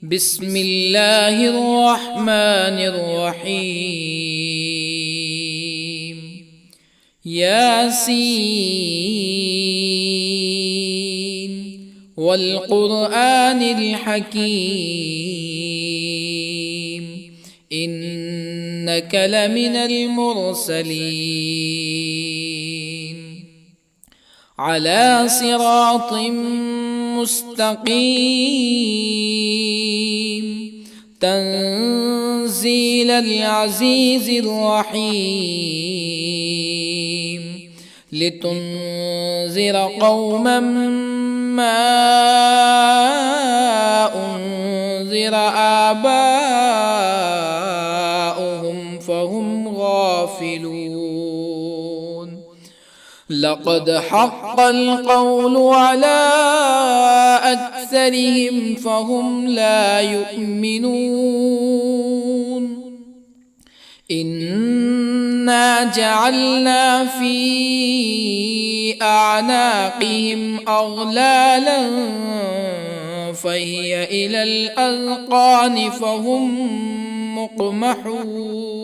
بسم الله الرحمن الرحيم. ياسين والقرآن الحكيم إنك لمن المرسلين على صراط مستقيم تنزيل العزيز الرحيم لتنذر قوما ما أنذر آباؤهم فهم غافلون. لقد حق القول على أكثرهم فهم لا يؤمنون. إنا جعلنا في أعناقهم أغلالا فهي إلى الأذقان فهم مقمحون.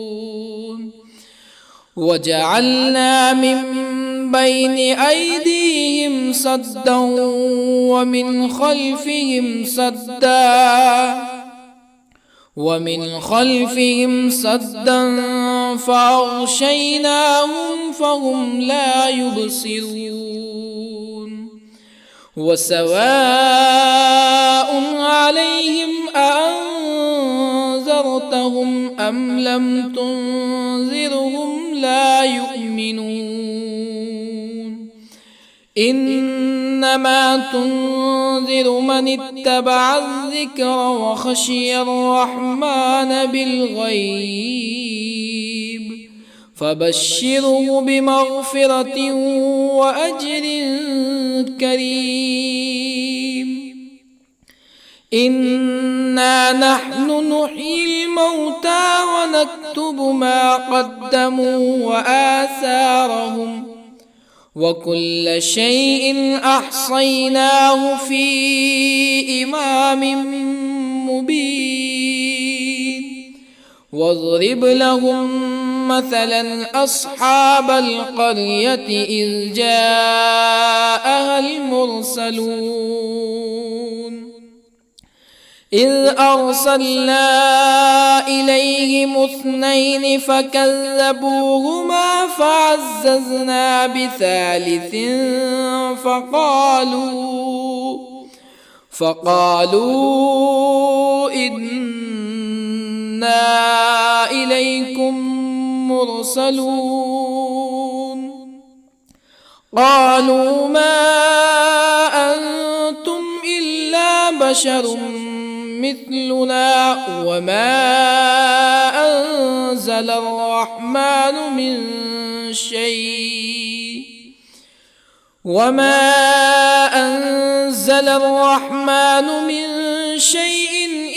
وجعلنا من بين أيديهم سدا ومن خلفهم سدا فأغشيناهم فهم لا يبصرون. وسواء عليهم أأنذرتهم أم لم تنذرهم لا يؤمنون. إنما تنذر من اتبع الذكر وخشي الرحمن بالغيب فبشره بمغفرة وأجر كريم. إنا نحن نحيي الموتى ونكتب ما قدموا وآثارهم وكل شيء أحصيناه في إمام مبين. واضرب لهم مثلا أصحاب القرية إذ جاءها المرسلون إذ أرسلنا إليهم اثنين فكذبوهما فعززنا بثالث فقالوا إنا إليكم مرسلون. قالوا ما أنتم إلا بشر مثلنا وما أنزل الرحمن من شيء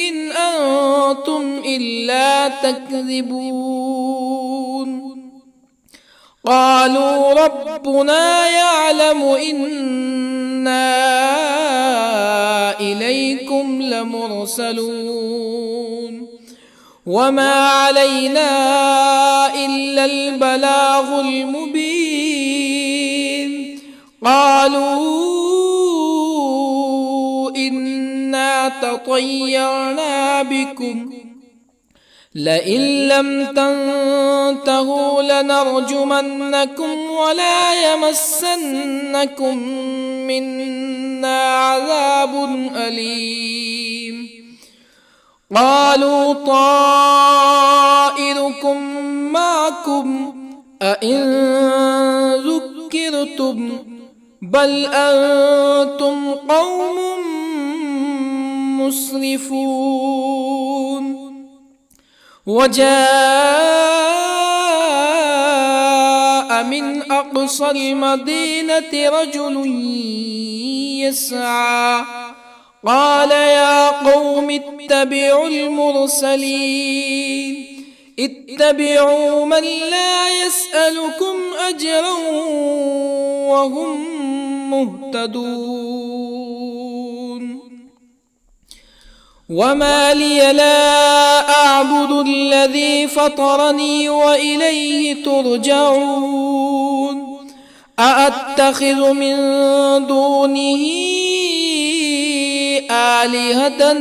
إن أنتم إلا تكذبون. قالوا ربنا يعلم إنا إليكم لمرسلون وما علينا إلا البلاغ المبين. قالوا إنا تطيرنا بكم لئن لم تنتهوا لنرجمنكم ولا يمسنكم منا عذاب أليم. قالوا طائركم معكم أئن ذكرتم بل أنتم قوم مسرفون. وجاء من أقصى المدينة رجل يسعى قال يا قوم اتبعوا المرسلين اتبعوا من لا يسألكم أجرا وهم مهتدون. وما لي لا أعبد الذي فطرني وإليه ترجعون أأتخذ من دونه آلهة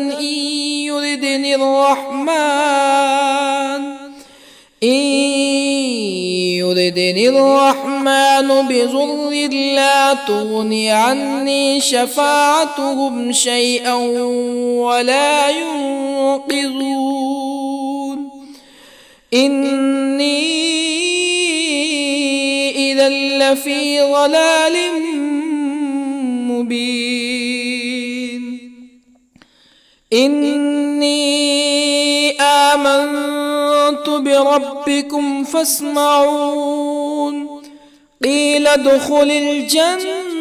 يردني الرحمن بضر لا تغن عني شفاعتهم شيئا ولا ينقذون إني إذا لفي ضلال مبين إني آمنت بربكم فاسمعون قيل ادخل الجنة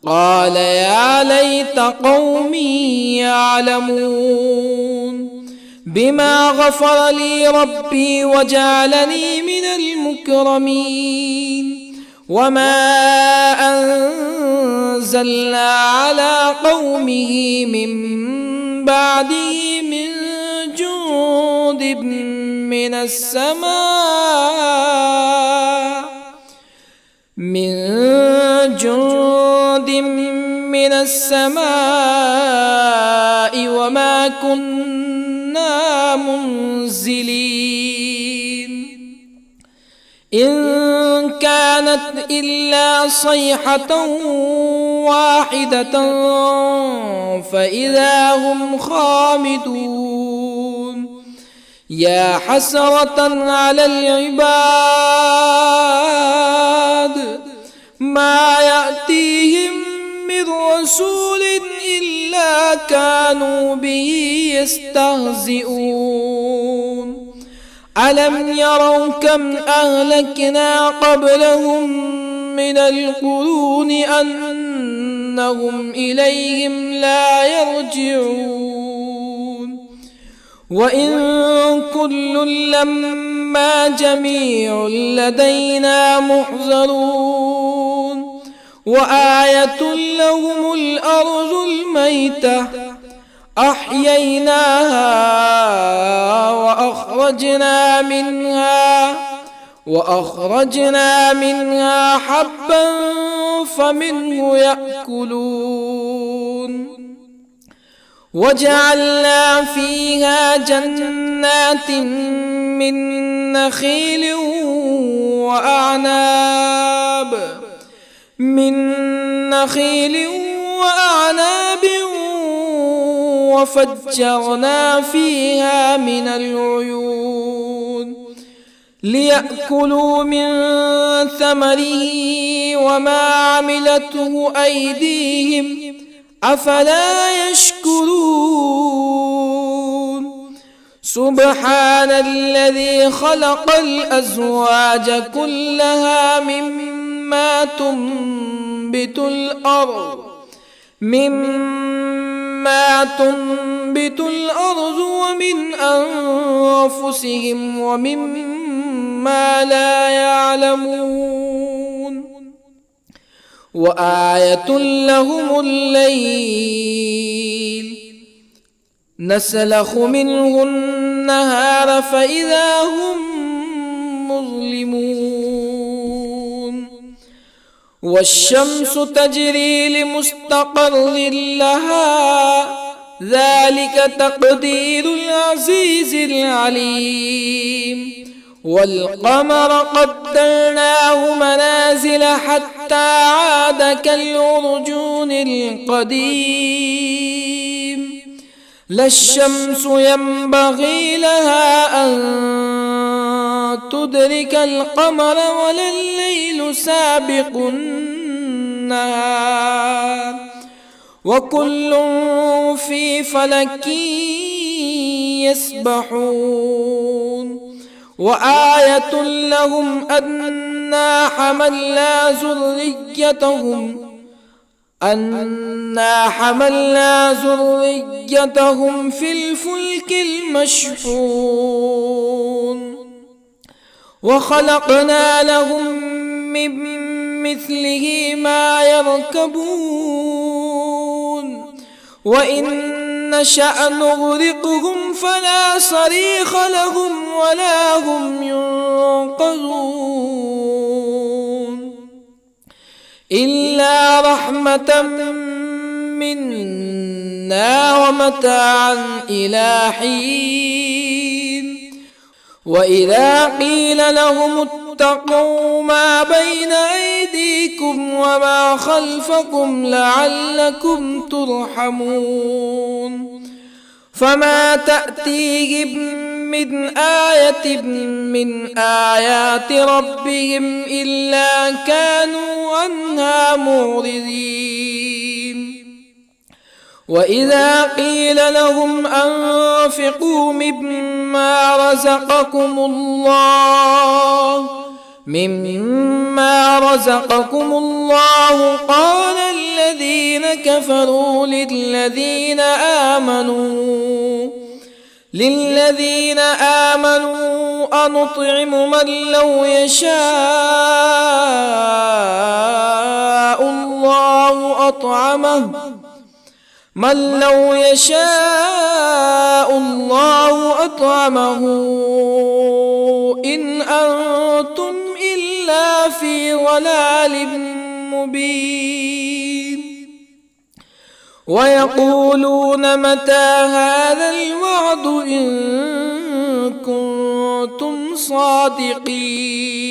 قال يا ليت قومي يعلمون بما غفر لي ربي وجعلني من المكرمين وما أنزلنا على قومه من بعده من جند من السماء وما كنا منزلين إن كانت إلا صيحة واحدة فإذا هم خامدون يا حسرة على العباد ما يأتيهم من رسول إلا كانوا به يستهزئون ألم يروا كم أهلكنا قبلهم من القرون أنهم إليهم لا يرجعون وإن كل لما جميع لدينا محضرون وآية لهم الأرض الميتة أحييناها وأخرجنا منها حبا فمنه يأكلون وجعلنا فيها جنات من نخيل وأعناب وفجرنا فيها من العيون ليأكلوا من ثمره وما عملته أيديهم أفلا يشكرون سبحان الذي خلق الأزواج كلها مما تنبت الأرض ومن أنفسهم ومما لا يعلمون وآية لهم الليل نسلخ منه النهار فإذا هم مظلمون والشمس تجري لمستقر لها ذلك تقدير العزيز العليم والقمر قدرناه منازل حتى عاد كالعرجون القديم لا الشمس ينبغي لها أن تدرك القمر ولا الليل سابق النهار وكل في فلك يسبحون وآية لهم أنا حملنا ذريتهم في الفلك المشحون وخلقنا لهم من مثله ما يركبون وإن نشأ نغرقهم فلا صريخ لهم ولا هم ينقذون إلا رحمة منا ومتاعا إلى حين وإذا قيل لهم اتقوا ما بين أيديكم وما خلفكم لعلكم ترحمون فما تأتيهم من آية من آيات ربهم إلا كانوا عنها معرضين وإذا قيل لهم أنفقوا مما رزقكم الله قال الذين كفروا للذين آمنوا أنطعم من لو يشاء الله أطعمه إن أنتم إلا في ضلال مبين ويقولون متى هذا الوعد إن كنتم صادقين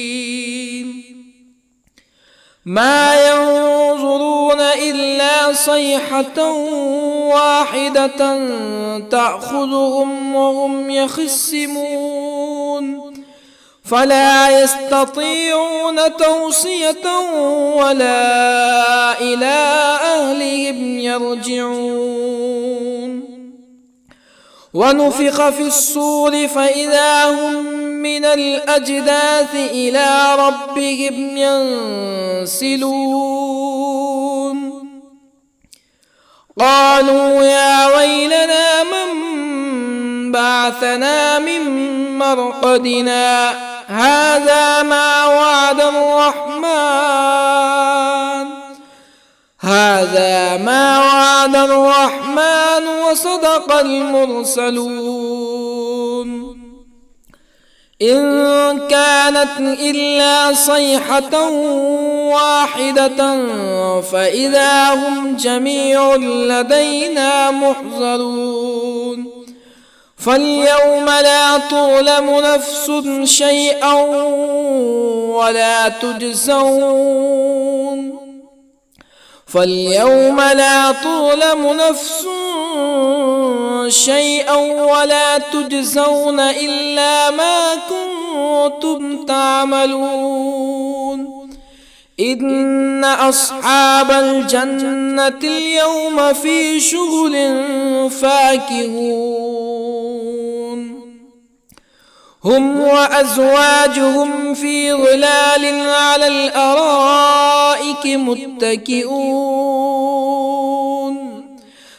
ما ينظرون إلا صيحة واحدة تأخذهم وهم يخصمون فلا يستطيعون توصية ولا إلى أهلهم يرجعون ونفخ في الصور فإذا هم من الأجداث إلى ربهم ينسلون قالوا يا ويلنا من بعثنا من مرقدنا هذا ما وعد الرحمن وصدق المرسلون إن كانت إلا صيحة واحدة فإذا هم جميع لدينا محضرون فاليوم لا تظلم نفس شيئا ولا تجزون إلا ما كنتم تعملون إن أصحاب الجنة اليوم في شغل فاكهون هم وأزواجهم في ظلال على الأرائك متكئون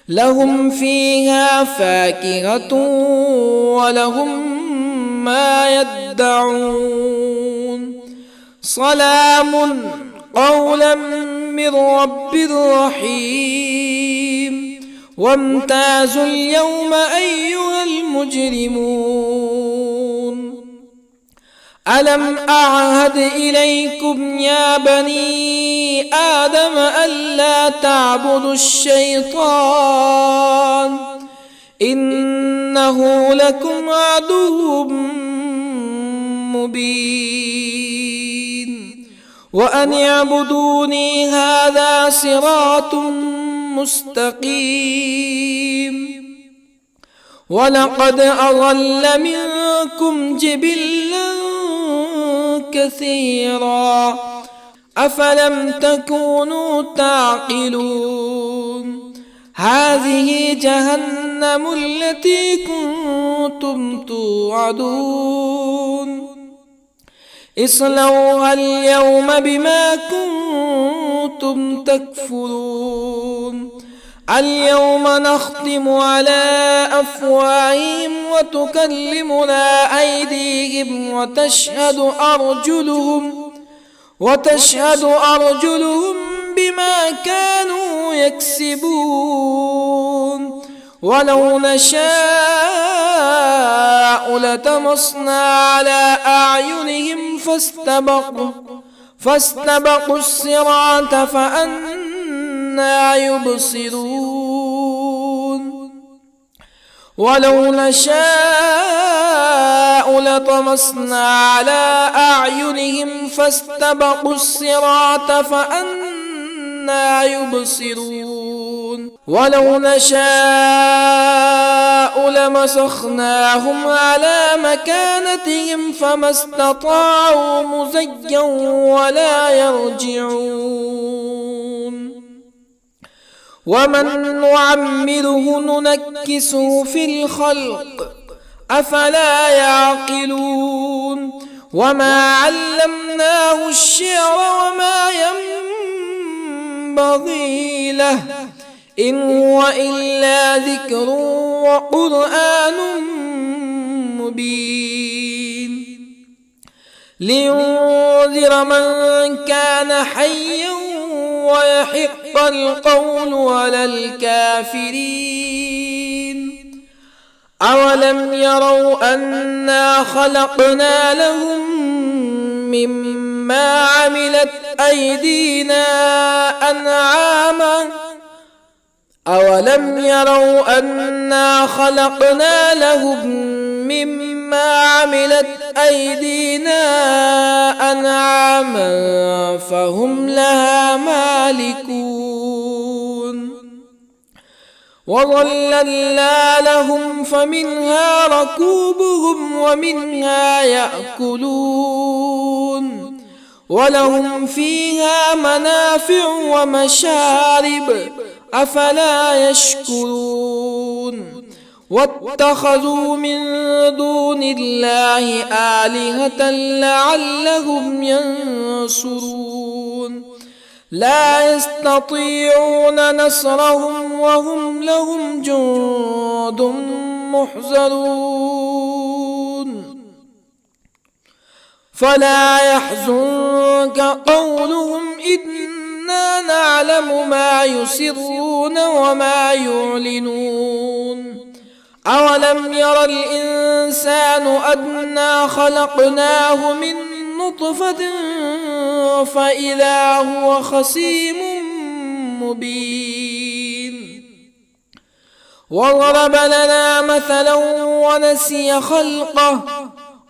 لهم فيها فاكهة ولهم ما يدعون سلام قولا من رب رحيم وامتازوا اليوم أيها المجرمون ألم أعهد إليكم يا بني آدم ألا تعبدوا الشيطان إنه لكم عدو مبين وأن اعبدوني هذا صراط مستقيم ولقد أضل منكم جبلا كثيرا أفلم تكونوا تعقلون هذه جهنم التي كنتم توعدون اصلوها اليوم بما كنتم تكفرون اليوم نختم على أفواههم وتكلمنا أيديهم وتشهد أرجلهم بما كانوا يكسبون ولو نشاء لطمسنا على أعينهم فاستبقوا الصراط فأنى يبصرون ولو نشاء لطمسنا على أعينهم فاستبقوا الصراط فأنى يبصرون ولو نشاء لمسخناهم على مكانتهم فما استطاعوا مزيا ولا يرجعون ومن نعمره ننكسه في الخلق أفلا يعقلون وما علمناه الشعر وما ينبغي له إن هو إلا ذكر وقرآن مبين لينذر من كان حيا ويحق القول على الكافرين أولم يروا أنا خلقنا لهم مما عملت أيدينا أنعاما أولم يروا أنا خلقنا لهم مما عملت أيدينا أنعاما فهم لها مالكون وظللنا لهم فمنها ركوبهم ومنها يأكلون ولهم فيها منافع ومشارب أفلا يشكرون واتخذوا من دون الله آلهة لعلهم ينصرون لا يستطيعون نصرهم وهم لهم جند محضرون فلا يحزنك قولهم إنا نعلم ما يسرون وما يعلنون أولم ير الإنسان أنا خلقناه من نطفة فإذا هو خصيم مبين وضرب لنا مثلا ونسي خلقه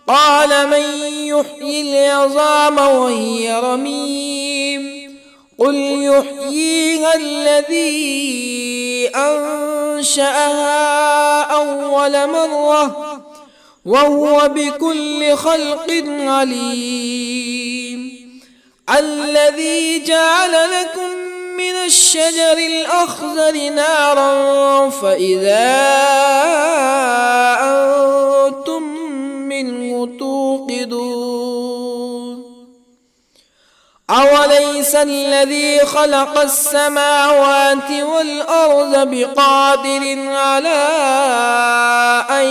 قال من يحيي العظام وهي رميم قل يحييها الذي أنشأها أول مرة وهو بكل خلق عليم الذي جعل لكم من الشجر الأخضر نارا فإذا أنتم منه توقدون أوليس الذي خلق السماوات والأرض بقادر على أن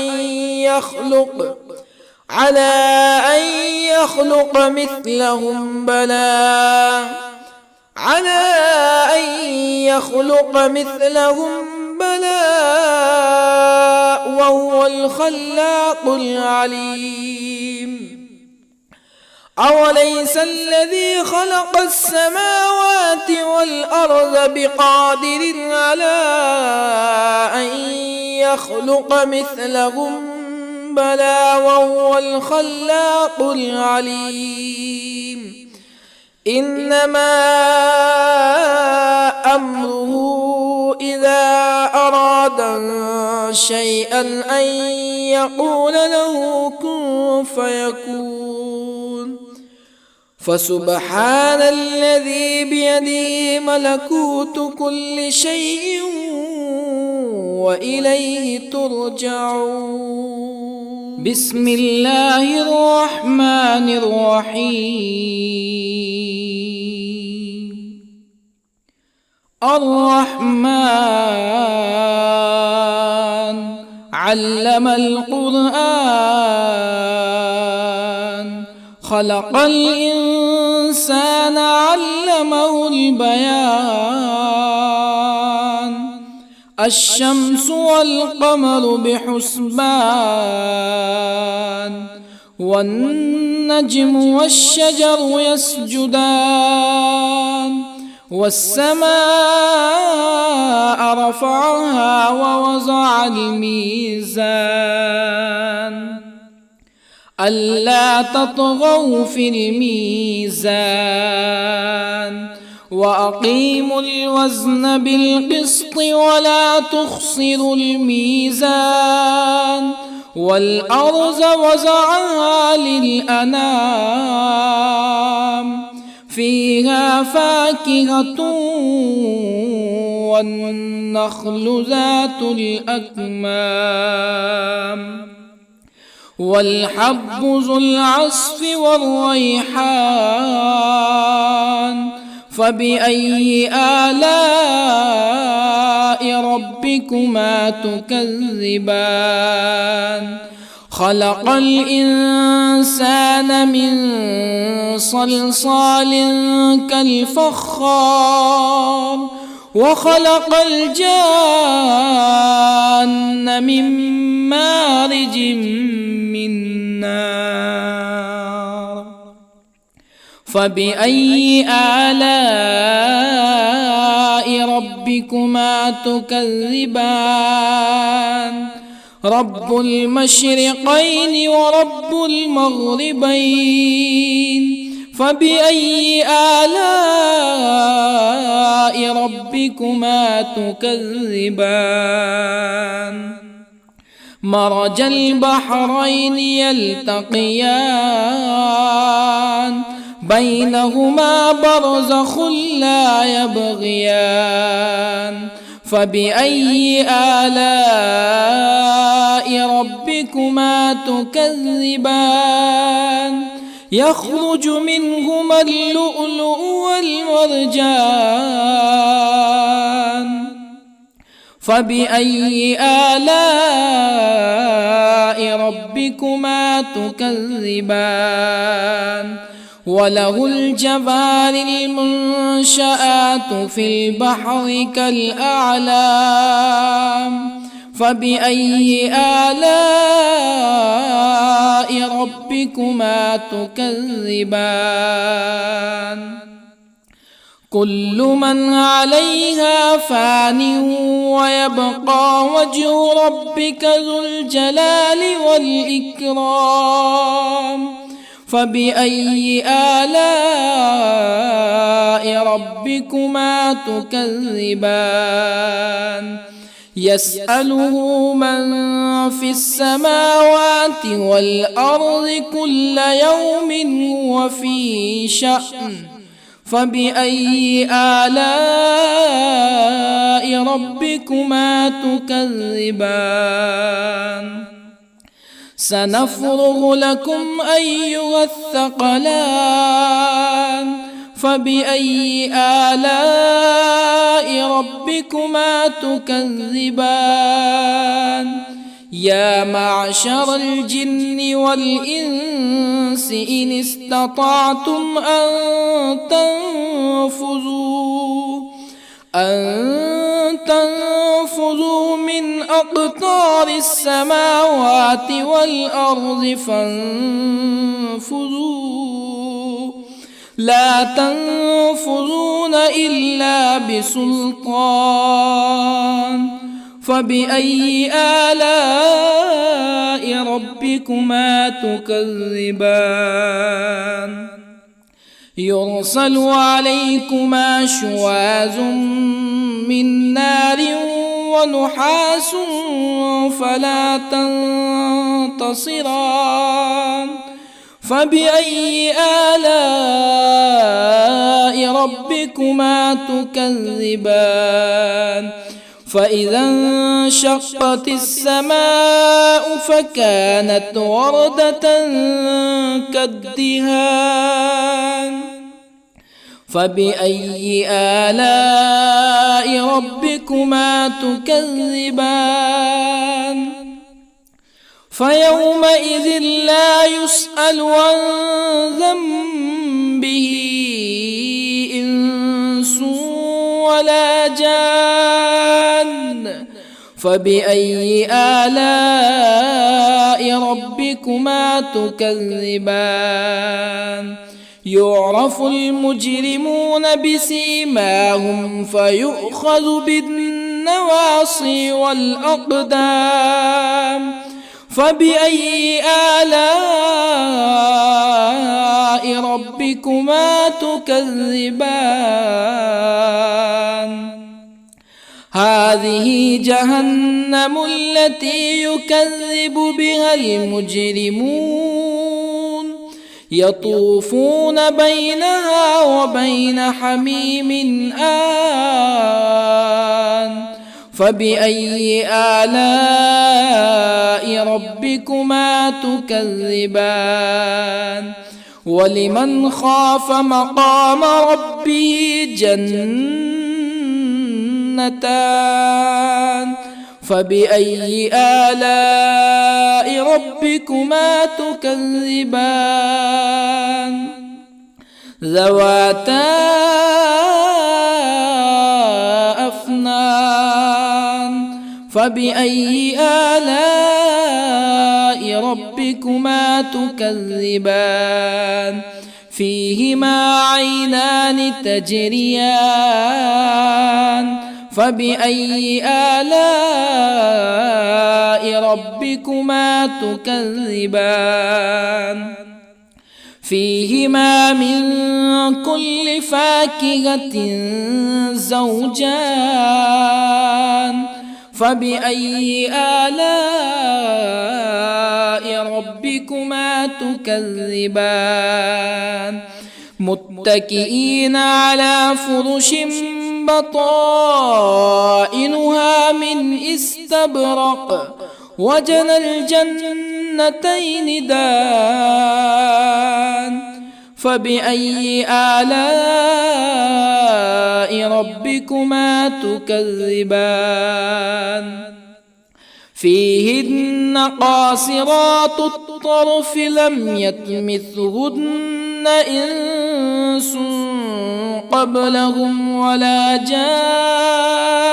يخلق مثلهم بلى وهو الخلاق العليم أوليس الذي خلق السماوات والأرض بقادر على أن يخلق مثلهم بلى وهو الخلاق العليم إنما أمره إذا أراد شيئا أن يقول له كن فيكون فسبحان الذي بيده ملكوت كل شيء وإليه ترجعون بسم الله الرحمن الرحيم الرحمن علم القرآن خلق الإنسان علمه البيان الشمس والقمر بحسبان والنجم والشجر يسجدان والسماء رفعها ووضع الميزان ألا تطغوا في الميزان وأقيموا الوزن بالقسط ولا تخسروا الميزان والأرض وضعها للأنام فيها فاكهة والنخل ذات الأكمام والحب ذو العصف والريحان فبأي آلاء ربكما تكذبان خلق الإنسان من صلصال كالفخار وخلق الجان من مارج من نار فبأي آلاء ربكما تكذبان رب المشرقين ورب المغربين فبأي آلاء ربكما تكذبان مرج البحرين يلتقيان بينهما برزخ لا يبغيان فبأي آلاء ربكما تكذبان يخرج منهما اللؤلؤ والمرجان فبأي آلاء ربكما تكذبان وله الجوار المنشآت في البحر كالأعلام فبأي آلاء ربكما تكذبان كل من عليها فان ويبقى وجه ربك ذو الجلال والإكرام فبأي آلاء ربكما تكذبان يسأله من في السماوات والأرض كل يوم هو في شأن فبأي آلاء ربكما تكذبان سنفرغ لكم أيها الثقلان فبأي آلاء ربكما تكذبان يا معشر الجن والإنس إن استطعتم أن تنفذوا من أقطار السماوات والأرض فانفذوا لا تنفذون إلا بسلطان فبأي آلاء ربكما تكذبان يرسل عليكما شواظ من نار ونحاس فلا تنتصران فبأي آلاء ربكما تكذبان فإذا انشقت السماء فكانت وردة كالدهان فبأي آلاء ربكما تكذبان فيومئذ لا يسأل عن ذنبه إنس ولا جان. فبأي آلاء ربكما تكذبان؟ يعرف المجرمون بسيماهم فيؤخذ بالنواصي والأقدام. فبأي آلاء ربكما تكذبان؟ هذه جهنم التي يكذب بها المجرمون يطوفون بينها وبين حميم آن. فبأي آلاء ربكما تكذبان؟ ولمن خاف مقام ربه جنتان. فبأي آلاء ربكما تكذبان؟ ذواتا أفنان. فبأي آلاء ربكما تكذبان؟ فيهما عينان تجريان. فبأي آلاء ربكما تكذبان؟ فيهما من كل فاكهة زوجان. فبأي آلاء ربكما تكذبان؟ متكئين على فرش بطائنها من استبرق وجنى الجنتين دان. فبأي آلاء ربكما تكذبان؟ فيهن قاصرات الطرف لم يطمثهن إنس قبلهم ولا جان.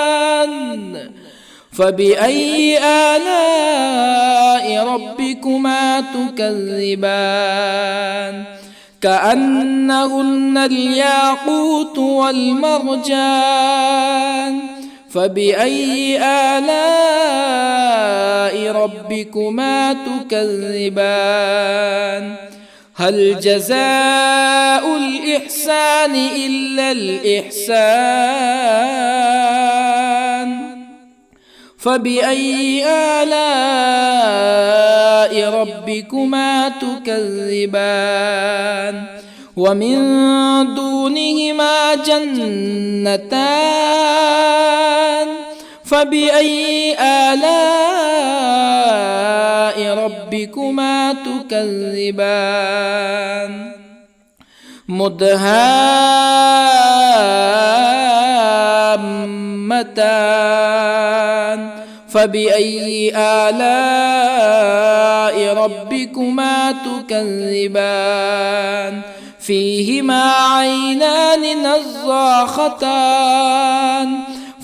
فبأي آلاء ربكما تكذبان؟ كأنهن الياقوت والمرجان. فبأي آلاء ربكما تكذبان؟ هل جزاء الإحسان إلا الإحسان؟ فبأي آلاء ربكما تكذبان؟ ومن دونهما جنتان. فبأي آلاء ربكما تكذبان؟ مدهامتان. فبأي آلاء ربكما تكذبان؟ فيهما عينان نضاختان.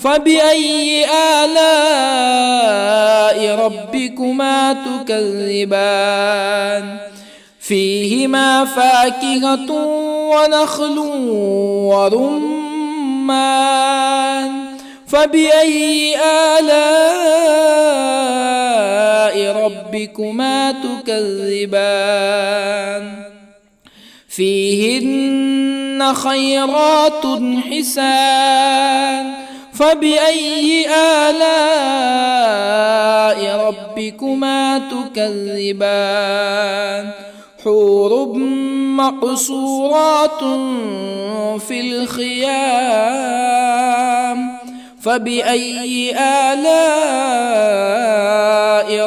فبأي آلاء ربكما تكذبان؟ فيهما فاكهة ونخل ورمان. فبأي آلاء ربكما تكذبان؟ فيهن خيرات حسان. فبأي آلاء ربكما تكذبان؟ حور مقصورات في الخيام. فبأي آلاء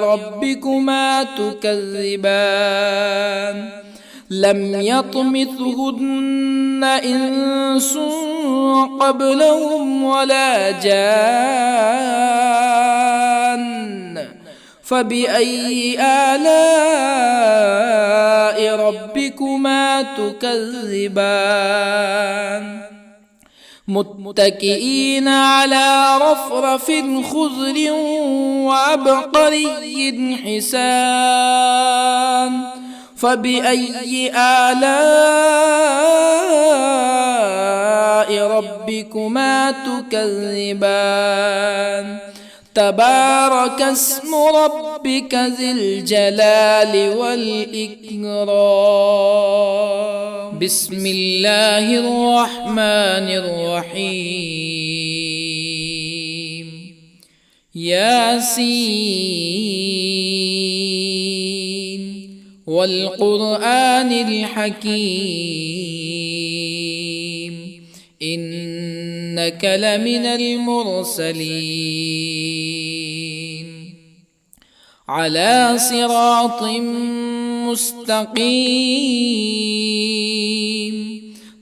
ربكما تكذبان؟ لم يطمثهن إنس قبلهم ولا جان. فبأي آلاء ربكما تكذبان متكئين على رفرف خضر وعبقري حسان فبأي آلاء ربكما تكذبان تبارك اسم ربك ذي الجلال والإكرام بسم الله الرحمن الرحيم ياسين والقرآن الحكيم إنك لمن المرسلين على صراط مستقيم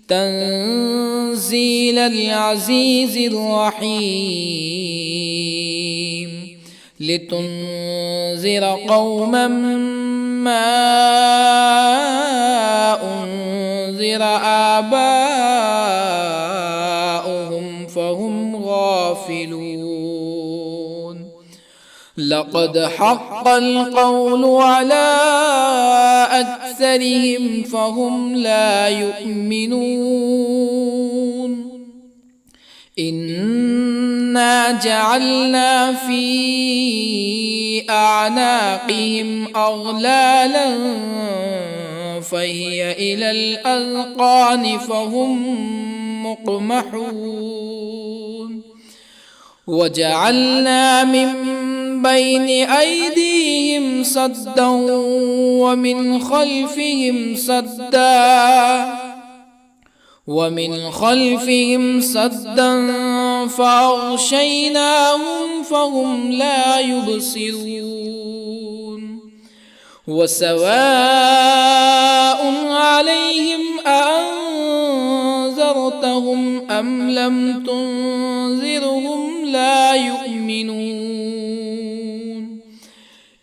تنزيل العزيز الرحيم لتنذر قوما ما أنذر آباؤهم فهم غافلون لقد حق القول على أكثرهم فهم لا يؤمنون إنا جعلنا في أعناقهم أغلالا فهي إلى الأذقان فهم مقمحون وجعلنا من بين أيديهم سدا ومن خلفهم سدا فأغشيناهم فهم لا يبصرون وسواء عليهم أأنذرتهم أم لم تنذرهم لا يؤمنون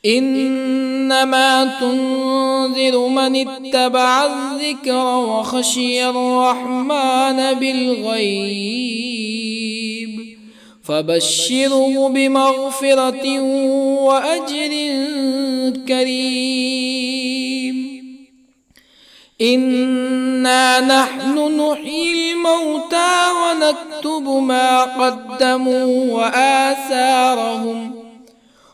إنما تنذر من اتبع الذكر وخشي الرحمن بالغيب فبشره بمغفرة وأجر كريم إنا نحن نحيي الموتى ونكتب ما قدموا وآثارهم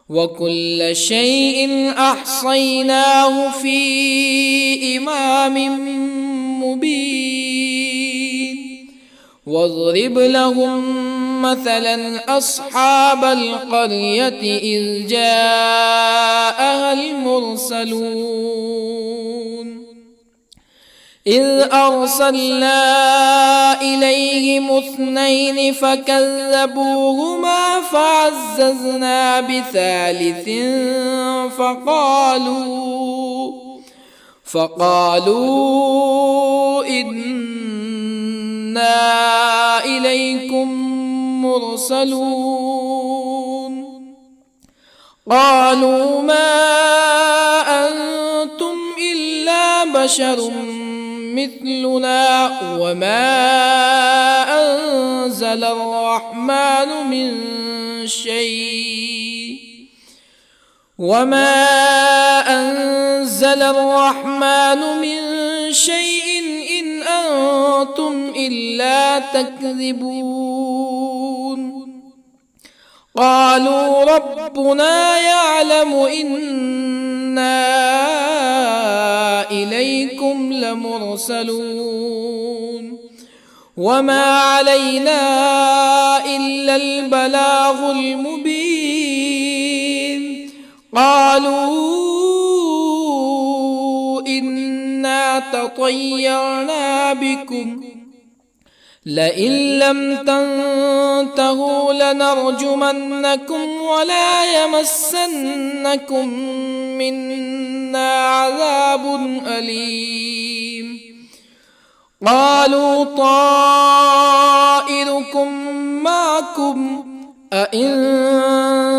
وكل شيء أحصيناه في إمام مبين واضرب لهم مثلا أصحاب القرية إذ جاءها المرسلون إذ أرسلنا إليهم اثنين فكذبوهما فعززنا بثالث فقالوا إنا إليكم مرسلون قالوا ما أنتم إلا بشر مثلنا وما أنزل الرحمن من شيء إن أنتم إلا تكذبون قالوا ربنا يعلم إنا إليكم لمرسلون وما علينا إلا البلاغ المبين قالوا إنا تطيرنا بكم لئن لم تنتهوا لنرجمنكم ولا يمسنكم منا عذاب أليم قالوا طائركم معكم أئن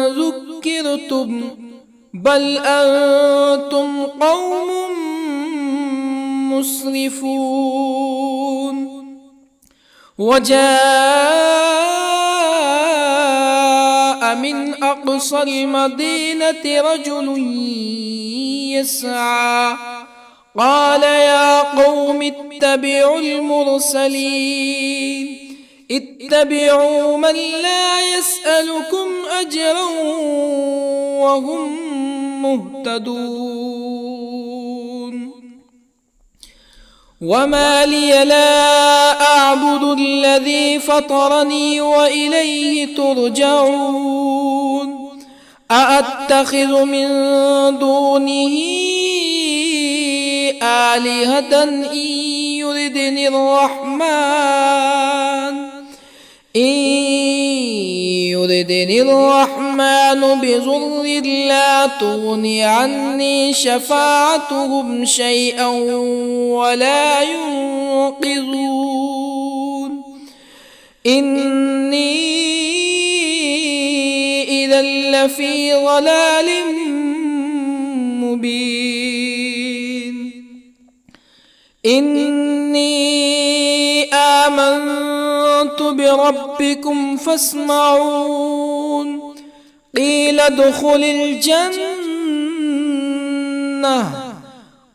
ذكرتم بل أنتم قوم مسرفون. وجاء من أقصى المدينة رجل يسعى قال يا قوم اتبعوا المرسلين اتبعوا من لا يسألكم أجرا وهم مهتدون. وما لي لا أعبد الذي فطرني وإليه ترجعون. أأتخذ من دونه آلهة إن يردني الرحمن بضر لا تغني عني شفاعتهم شيئا ولا ينقذون. إني إذا لفي ضلال مبين. إني آمنت بربكم فاسمعون. قيل ادخل الجنة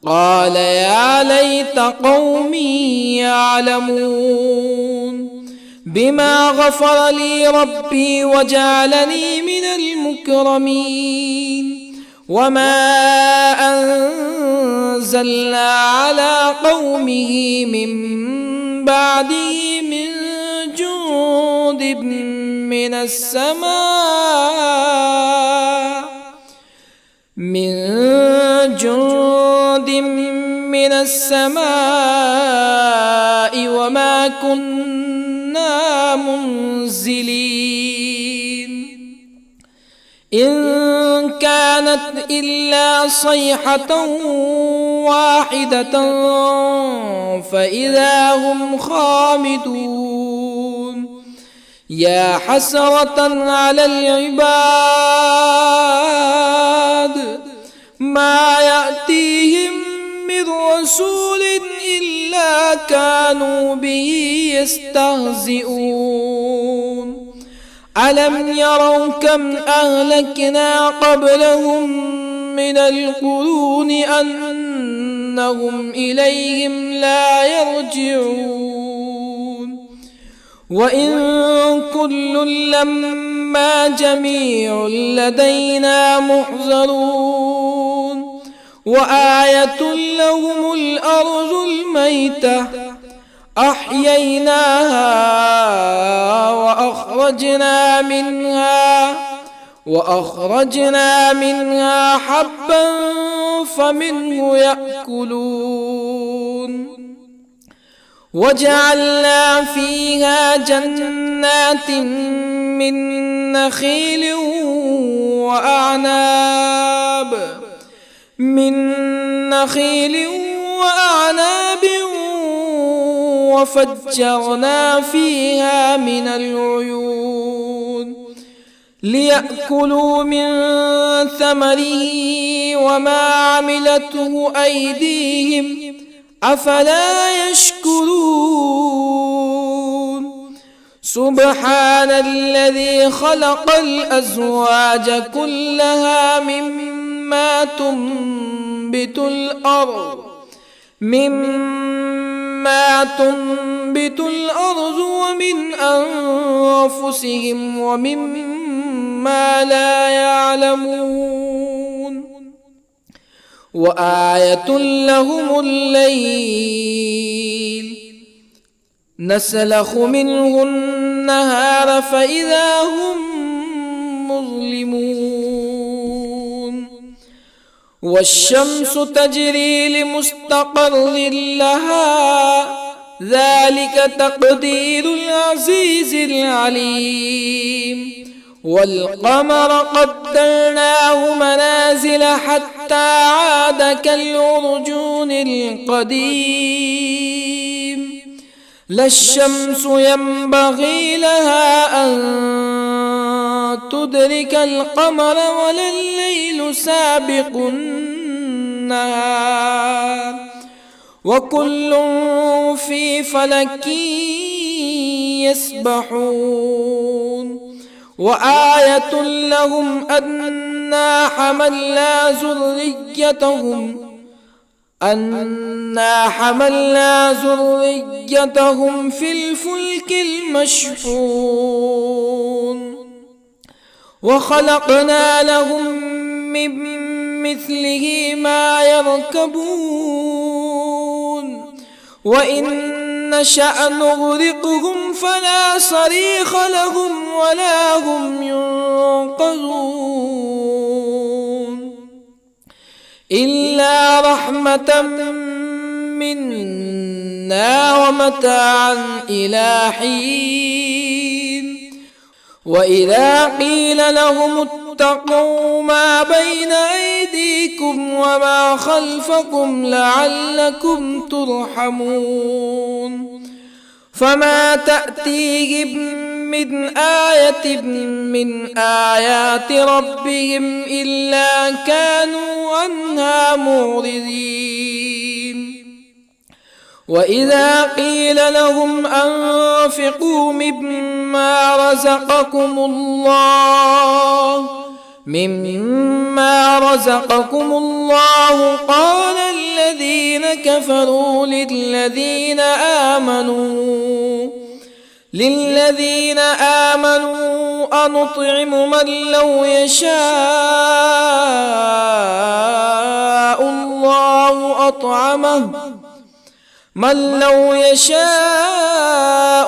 قال يا ليت قومي يعلمون. بما غفر لي ربي وجعلني من المكرمين. وما أنزلنا على قومه من بعده من جند من السماء وما كنا منزلين. إن كانت إلا صيحة واحدة فإذا هم خامدون. يا حسرة على العباد ما يأتيهم من رسول إلا كانوا به يستهزئون. ألم يروا كم أهلكنا قبلهم من القرون أنهم إليهم لا يرجعون. وإن كل لما جميع لدينا محضرون. وآية لهم الأرض الميتة أحييناها وأخرجنا منها حبا فمنه يأكلون. وجعلنا فيها جنات من نخيل وأعناب وفجرنا فيها من العيون ليأكلوا من ثمره وما عملته أيديهم أفلا يشكرون. سبحان الذي خلق الأزواج كلها مما تنبت الأرض ومن أنفسهم ومما لا يعلمون. وآية لهم الليل نسلخ منه النهار فإذا هم مظلمون. والشمس تجري لمستقر لها ذلك تقدير العزيز العليم. والقمر قدرناه منازل حتى عاد كالعرجون القديم. لا الشمس ينبغي لها أن تدرك القمر ولا الليل الليل سابق النهار وكل في فلك يسبحون وآية لهم أنا حملنا ذريتهم في الفلك المشحون وخلقنا لهم من مثله ما يركبون وإن نشأ نغرقهم فلا صريخ لهم ولا هم ينقذون إلا رحمة منا ومتاعا إلى حين وإذا قيل لهم اتقوا ما بين أيديكم وما خلفكم لعلكم ترحمون فما تأتيهم من آية من آيات ربهم إلا كانوا عنها معرضين وإذا قيل لهم أنفقوا مما رزقكم الله قال الذين كفروا للذين آمنوا أنطعم من لو يشاء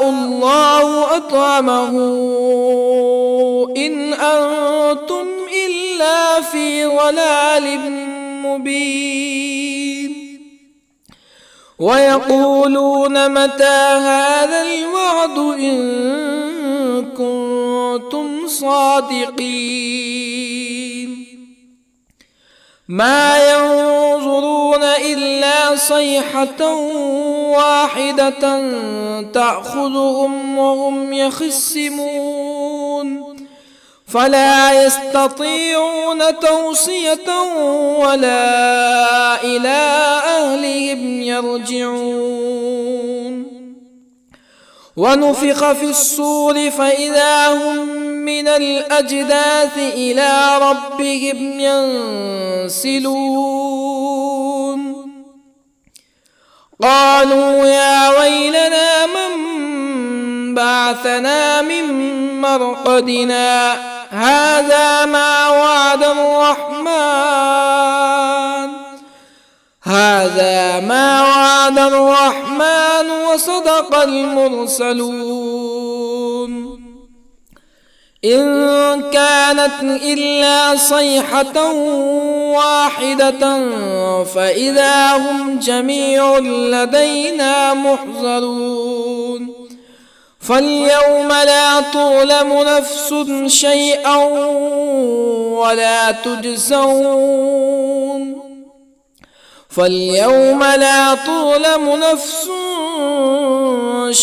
الله أطعمه إن أنتم إلا في ضلال مبين ويقولون متى هذا الوعد إن كنتم صادقين ما ينظرون إلا صيحة واحدة تأخذهم وهم يخصمون فلا يستطيعون توصية ولا إلى أهلهم يرجعون ونفخ في الصور فإذا هم من الأجداث إلى ربهم ينسلون قالوا يا ويلنا من بعثنا من مرقدنا هذا ما وعد الرحمن وصدق المرسلون إن كانت إلا صيحة واحدة فإذا هم جميع لدينا محضرون فاليوم لا تظلم نفس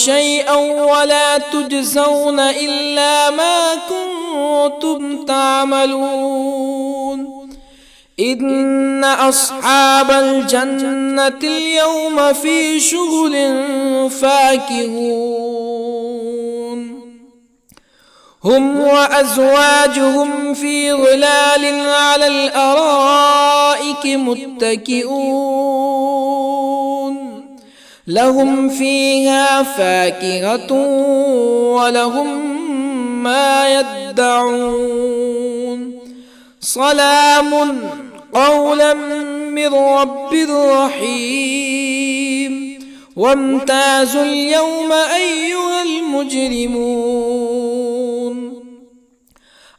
شيئا ولا تجزون إلا ما كنتم تعملون إن أصحاب الجنة اليوم في شغل فاكهون هم وأزواجهم في ظلال على الأرائك متكئون لهم فيها فاكهة ولهم ما يدعون سلام قولا من رب رحيم وامتازوا اليوم أيها المجرمون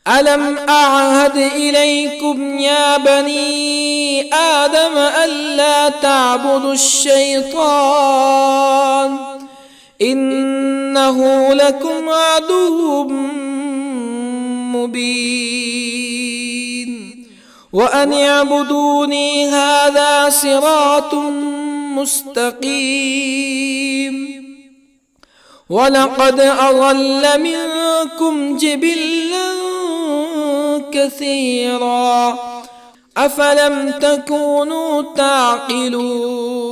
ألم أعهد إليكم يا بني آدم ألا تعبدوا الشيطان إنه لكم عدو مبين وأن اعبدوني هذا صراط مستقيم ولقد أضل منكم جبلا كثيرا أفلم تكونوا تعقلون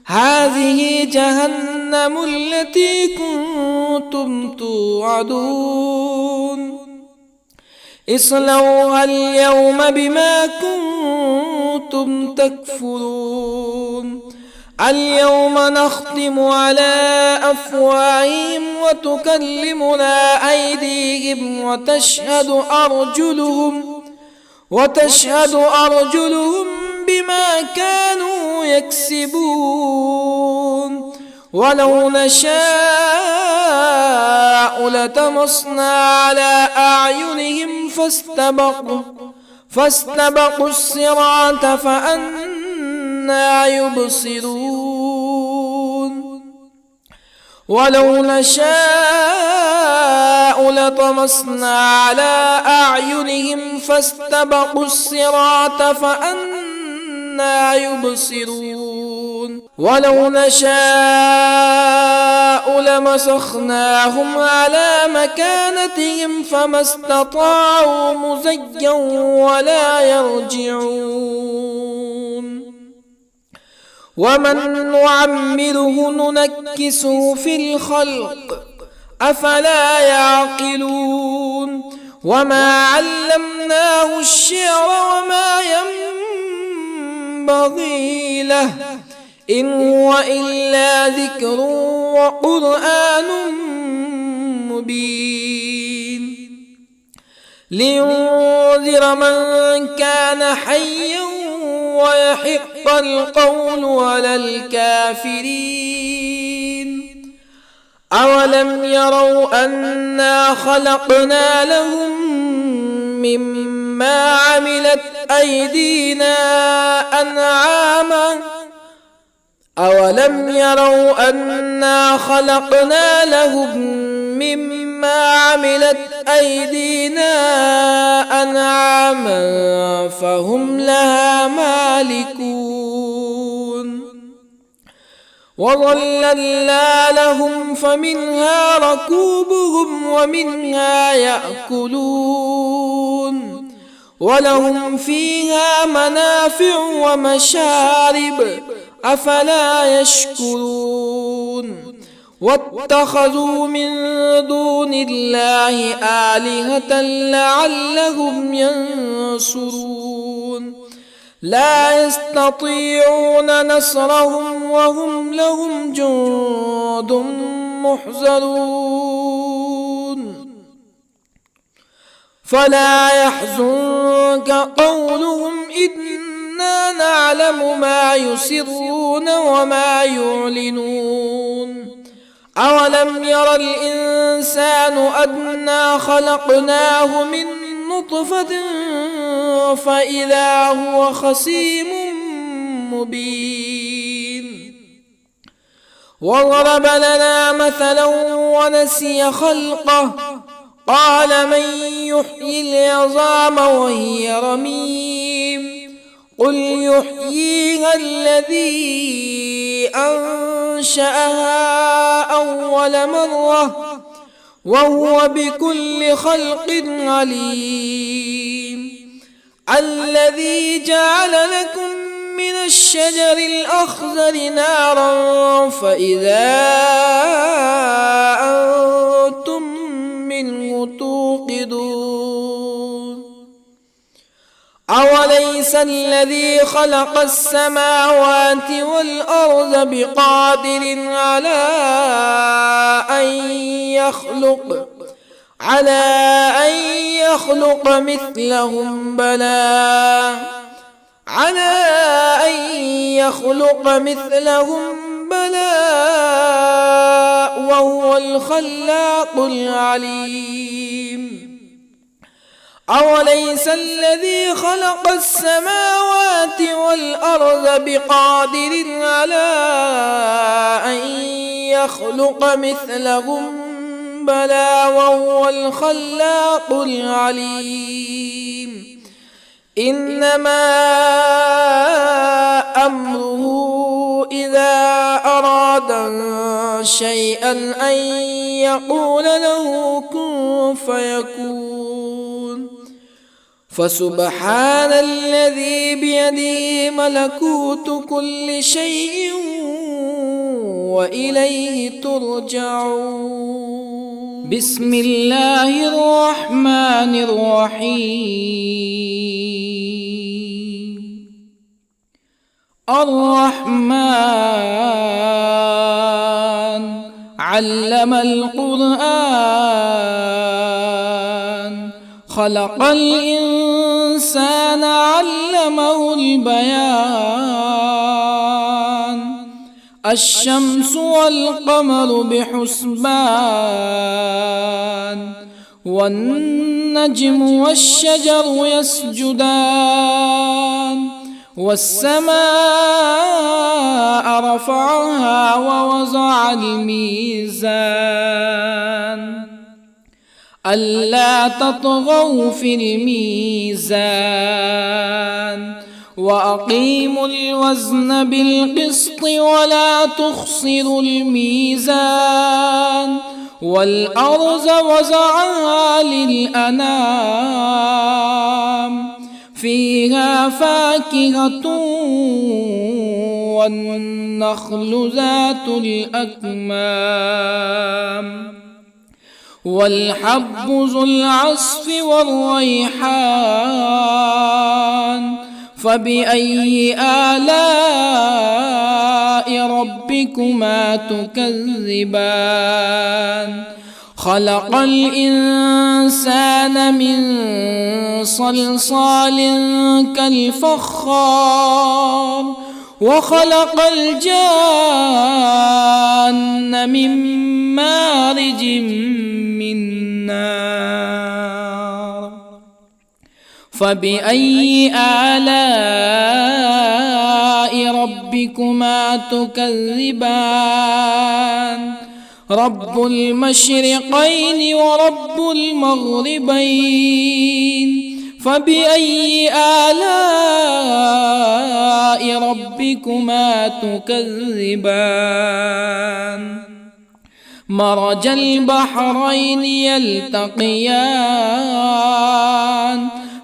هذه جهنم التي كنتم توعدون اصلوها اليوم بما كنتم تكفرون اليوم نختم على أفواههم وتكلمنا أيديهم وتشهد أرجلهم بما كانوا يكسبون ولو نشاء لطمسنا على أعينهم فاستبقوا الصراط فأنى يبصرون ولو نشاء لطمسنا على أعينهم فاستبقوا الصراط فأنى يبصرون ولو نشاء لمسخناهم على مكانتهم فما استطاعوا مزيا ولا يرجعون ومن نعمره ننكسه في الخلق أفلا يعقلون وما علمناه الشعر وما ينبغي له إن هو إلا ذكر وقرآن مبين لينذر من كان حيا ويحق القول على الكافرين أولم يروا أنا خلقنا لهم مما عملت أيدينا أنعاما أولم يروا أنا خلقنا لهم مما عملت أيدينا أنعاما فهم لها مالكون وظللنا لهم فمنها ركوبهم ومنها يأكلون ولهم فيها منافع ومشارب أفلا يشكرون واتخذوا من دون الله آلهة لعلهم ينصرون لا يستطيعون نصرهم وهم لهم جند محضرون فلا يحزنك قولهم إنا نعلم ما يسرون وما يعلنون أولم ير الإنسان أنا خلقناه من نطفة فإذا هو خصيم مبين وضرب لنا مثلا ونسي خلقه قال من يحيي العظام وهي رميم قل يحييها الذي أنشأها أول مرة وهو بكل خلق عليم الذي جعل لكم من الشجر الأخضر نارا فإذا أنتم منه توقدون أوليس الذي خلق السماوات والأرض بقادر على أن يخلق مثلهم بلى وهو الخلاق العليم أوليس الذي خلق السماوات والأرض بقادر على أن يخلق مثلهم بلى وهو الخلاق العليم إنما أمره إذا أراد شيئا أن يقول له كن فيكون فسبحان الذي بيده ملكوت كل شيء وإليه ترجعون. بسم الله الرحمن الرحيم. الرحمن علم القرآن، خلق الإنسان علمه البيان. الشمس والقمر بحسبان، والنجم والشجر يسجدان. والسماء رفعها ووضع الميزان، ألا تطغوا في الميزان. وأقيموا الوزن بالقسط ولا تخسروا الميزان. والأرض وضعها للأنام، فيها فاكهة والنخل ذات الأكمام، والحب ذو العصف والريحان. فبأي آلاء ربكما تكذبان؟ خلق الإنسان من صلصال كالفخار، وخلق الجان من مارج من نار. فبأي آلاء ربكما تكذبان؟ رب المشرقين ورب المغربين. فبأي آلاء ربكما تكذبان؟ مرج البحرين يلتقيان،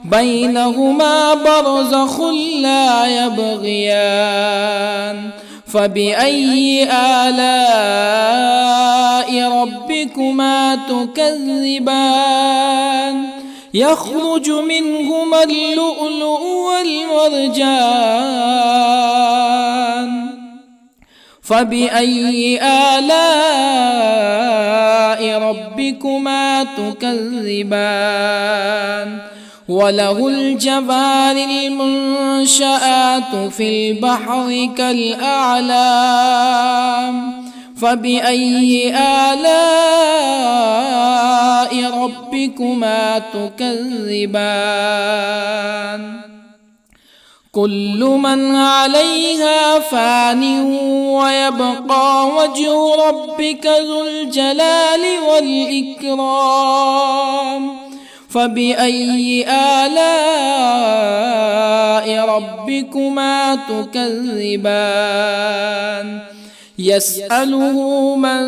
بينهما برزخ لا يبغيان. فبأي آلاء ربكما تكذبان؟ يخرج منهما اللؤلؤ والمرجان. فبأي آلاء ربكما تكذبان؟ وله الجوار المنشآت في البحر كالأعلام. فبأي آلاء ربكما تكذبان؟ كل من عليها فان، ويبقى وجه ربك ذو الجلال والإكرام. فبأي آلاء ربكما تكذبان؟ يسأله من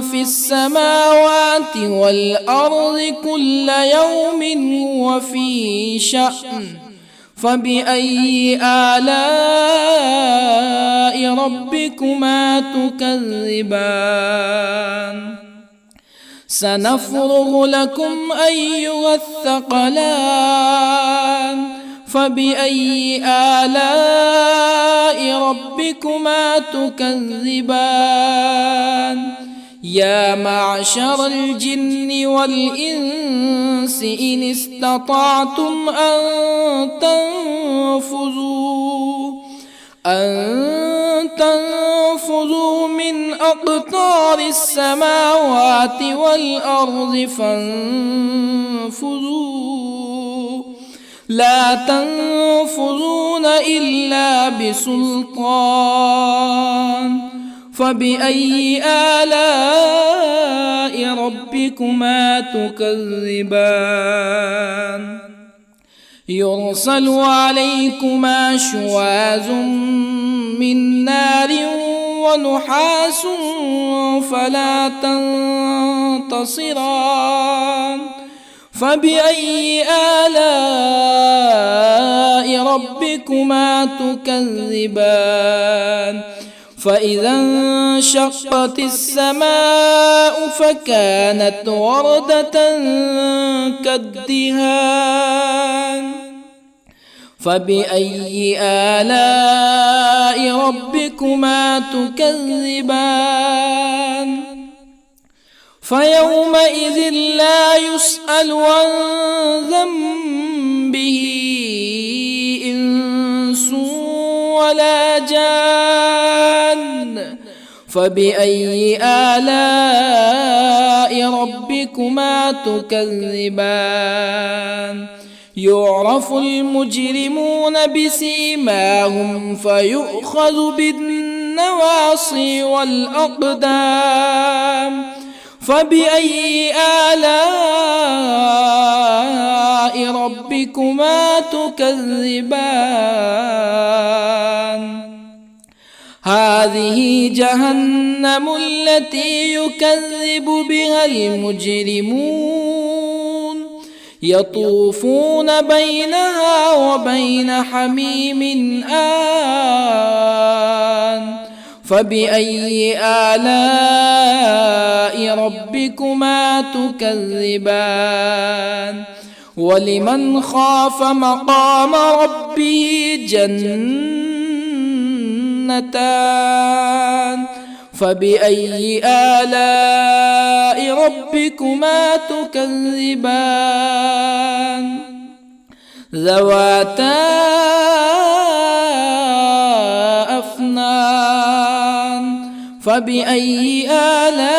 في السماوات والأرض كل يوم هو في شأن. فبأي آلاء ربكما تكذبان؟ سنفرغ لكم أيها الثقلان. فبأي آلاء ربكما تكذبان؟ يا معشر الجن والإنس إن استطعتم أن تنفذوا من أقطار السماوات والأرض فانفذوا، لا تنفذون إلا بسلطان. فبأي آلاء ربكما تكذبان؟ يرسل عليكما شواظ من نار ونحاس فلا تنتصران. فبأي آلاء ربكما تكذبان فإذا انشقت السماء فكانت وردة كالدهان فبأي آلاء ربكما تكذبان فيومئذ لا يسأل عن ذنبه إنس ولا جان فبأي آلاء ربكما تكذبان يعرف المجرمون بسيماهم فيؤخذ بالنواصي والأقدام فبأي آلاء ربكما تكذبان هذه جهنم التي يكذب بها المجرمون يطوفون بينها وبين حميم آن فبأي آلاء ربكما تكذبان ولمن خاف مقام ربه جنتان فبأي آلاء ربكما تكذبان ذواتا أفنان فبأي آلاء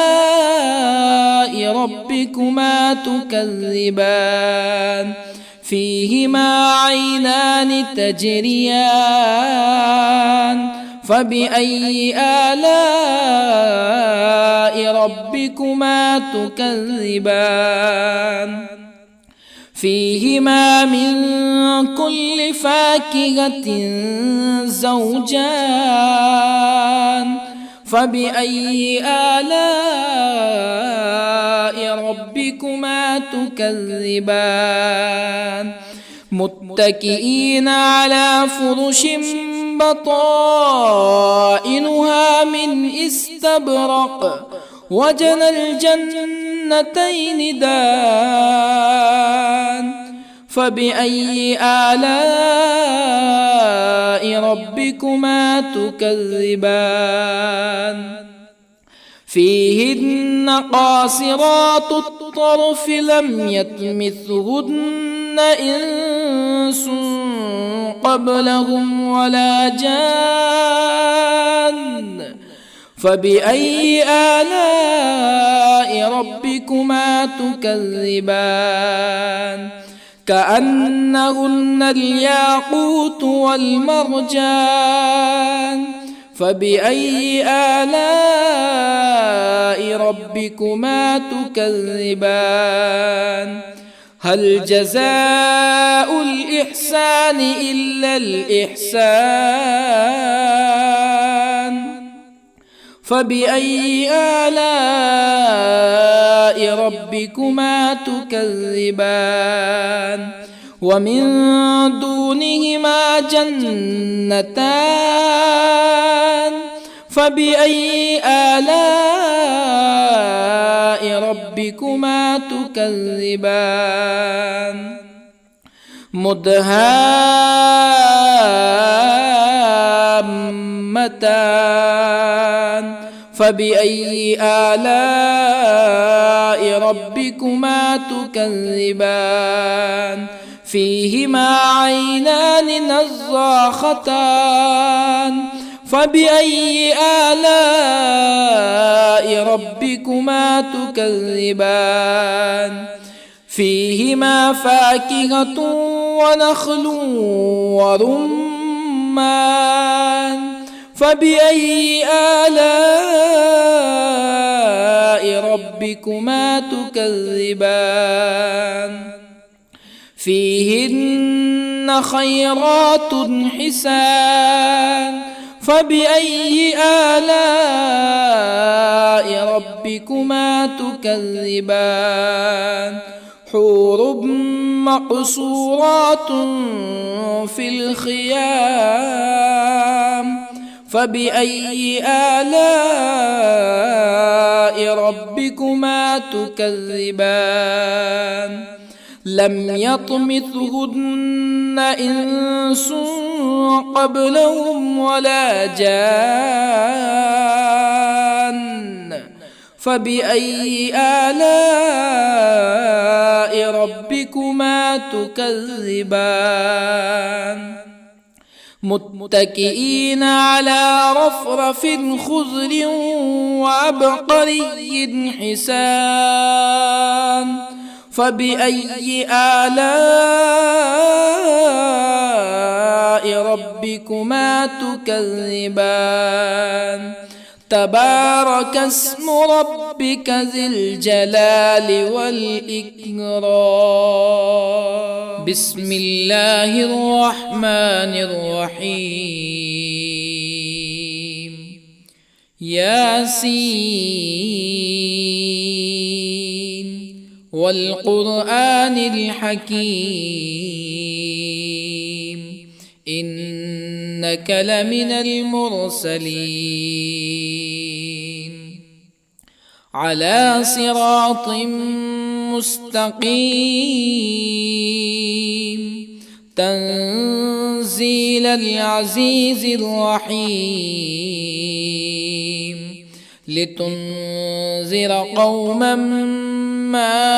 ربكما تكذبان فيهما عينان تجريان فبأي آلاء ربكما تكذبان فيهما من كل فاكهة زوجان فبأي آلاء ربكما تكذبان متكئين على فرش بطائنها من استبرق وجنى الجنتين دان فبأي آلاء ربكما تكذبان فيهن قاصرات الطرف لم يطمثهن إنس قبلهم ولا جان فبأي آلاء ربكما تكذبان كأنهن الياقوت والمرجان فبأي آلاء ربكما تكذبان هل جزاء الإحسان إلا الإحسان فبأي آلاء ربكما تكذبان ومن دونهما جنتان فبأي آلاء ربكما تكذبان مدهامتان فبأي آلاء ربكما تكذبان فيهما عينان نضاختان فبأي آلاء ربكما تكذبان فيهما فاكهة ونخل ورمان فبأي آلاء ربكما تكذبان فيهن خيرات حسان فبأي آلاء ربكما تكذبان حور مقصورات في الخيام فبأي آلاء ربكما تكذبان لم يطمثهن إنس قبلهم ولا جان فبأي آلاء ربكما تكذبان متكئين على رفرف خضر وعبقري حسان فبأي آلاء ربكما تكذبان تبارك اسم ربك ذي الجلال والإكرام بسم الله الرحمن الرحيم ياسين والقرآن الحكيم إنك لمن المرسلين على صراط مستقيم تنزيل العزيز الرحيم لتنذر قوما ما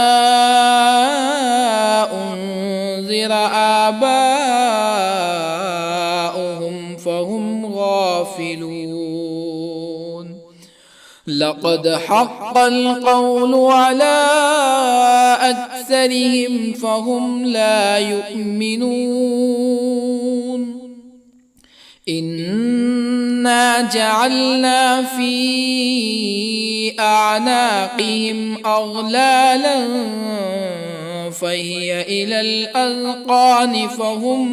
أنذر آباؤهم فهم غافلون لقد حق القول على أكثرهم فهم لا يؤمنون إنا جعلنا في أعناقهم أغلالا فهي إلى الأذقان فهم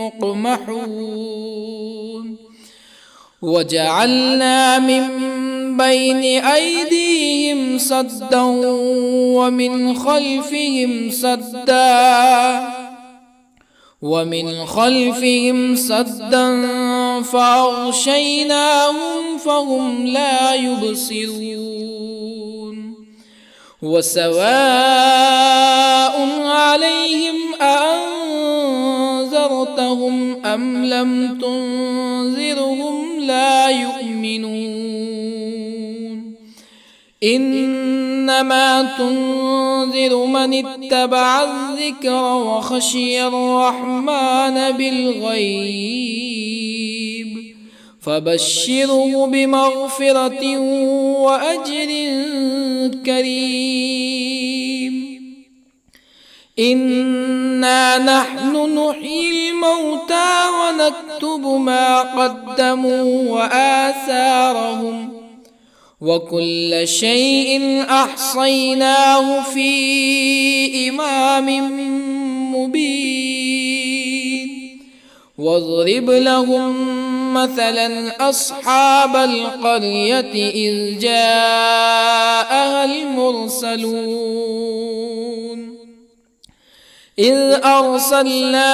مقمحون وجعلنا من بين أيديهم سدا ومن خلفهم سدا فأغشيناهم فهم لا يبصرون وسواء عليهم أأنذرتهم أم لم تنذرهم لا يؤمنون إنما تنذر من اتبع الذكر وخشي الرحمن بالغيب فبشره بمغفرة وأجر كريم إنا نحن نحيي الموتى ونكتب ما قدموا وآثارهم وكل شيء أحصيناه في إمام مبين واضرب لهم مثلا أصحاب القرية إذ جاءها المرسلون إذ أرسلنا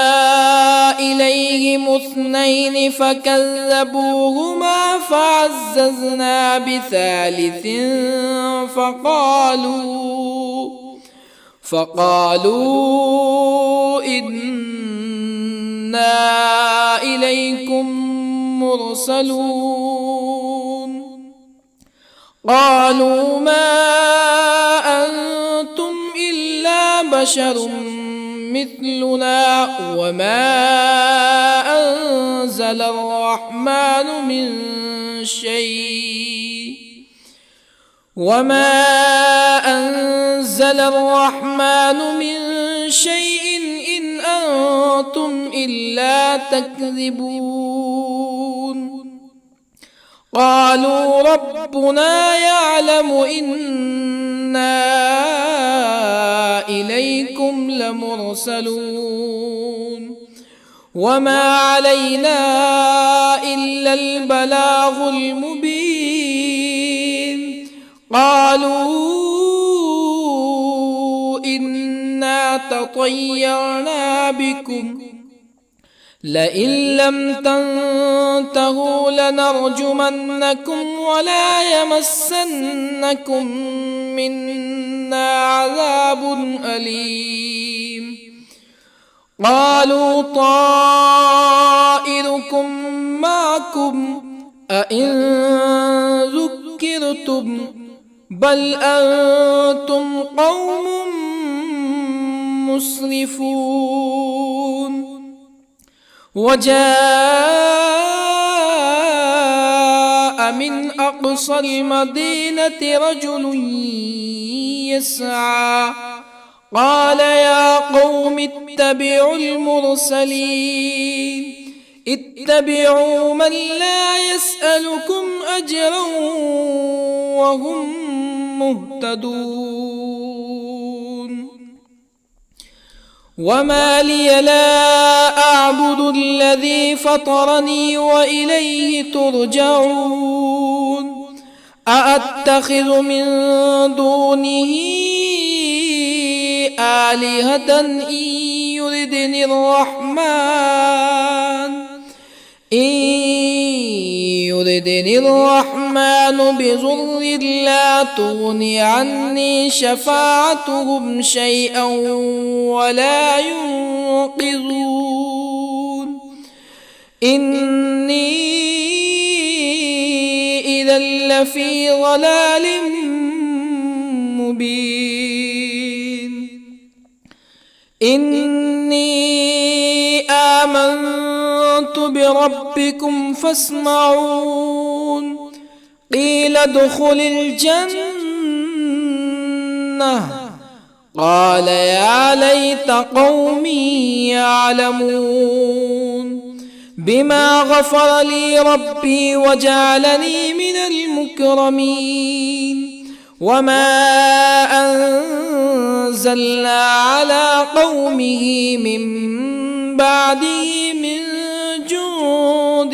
إليهم اثنين فكذبوهما فعززنا بثالث فقالوا إنا إليكم مرسلون قالوا ما أنتم إلا بشر مثلنا وما أنزل الرحمن من شيء إن أنتم إلا تكذبون قالوا ربنا يعلم إنا إليكم لمرسلون وما علينا إلا البلاغ المبين قالوا إنا تطيرنا بكم لئن لم تنتهوا لنرجمنكم ولا يمسنكم منا عذاب أليم قالوا طائركم معكم أئن ذكرتم بل أنتم قوم مسرفون وجاء من أقصى المدينة رجل يسعى قال يا قوم اتبعوا المرسلين اتبعوا من لا يسألكم أجرا وهم مهتدون وما لي لا أعبد الذي فطرني وإليه ترجعون أأتخذ من دونه آلهة إن يردني الرحمن بضر لا تغني عني شفاعتهم شيئا ولا ينقذون إني إذا لفي ضلال مبين إني آمنت بربكم فاسمعون قيل ادخل الجنة قال يا ليت قومي يعلمون بما غفر لي ربي وجعلني من المكرمين وما أنزلنا على قومه من بعده من جند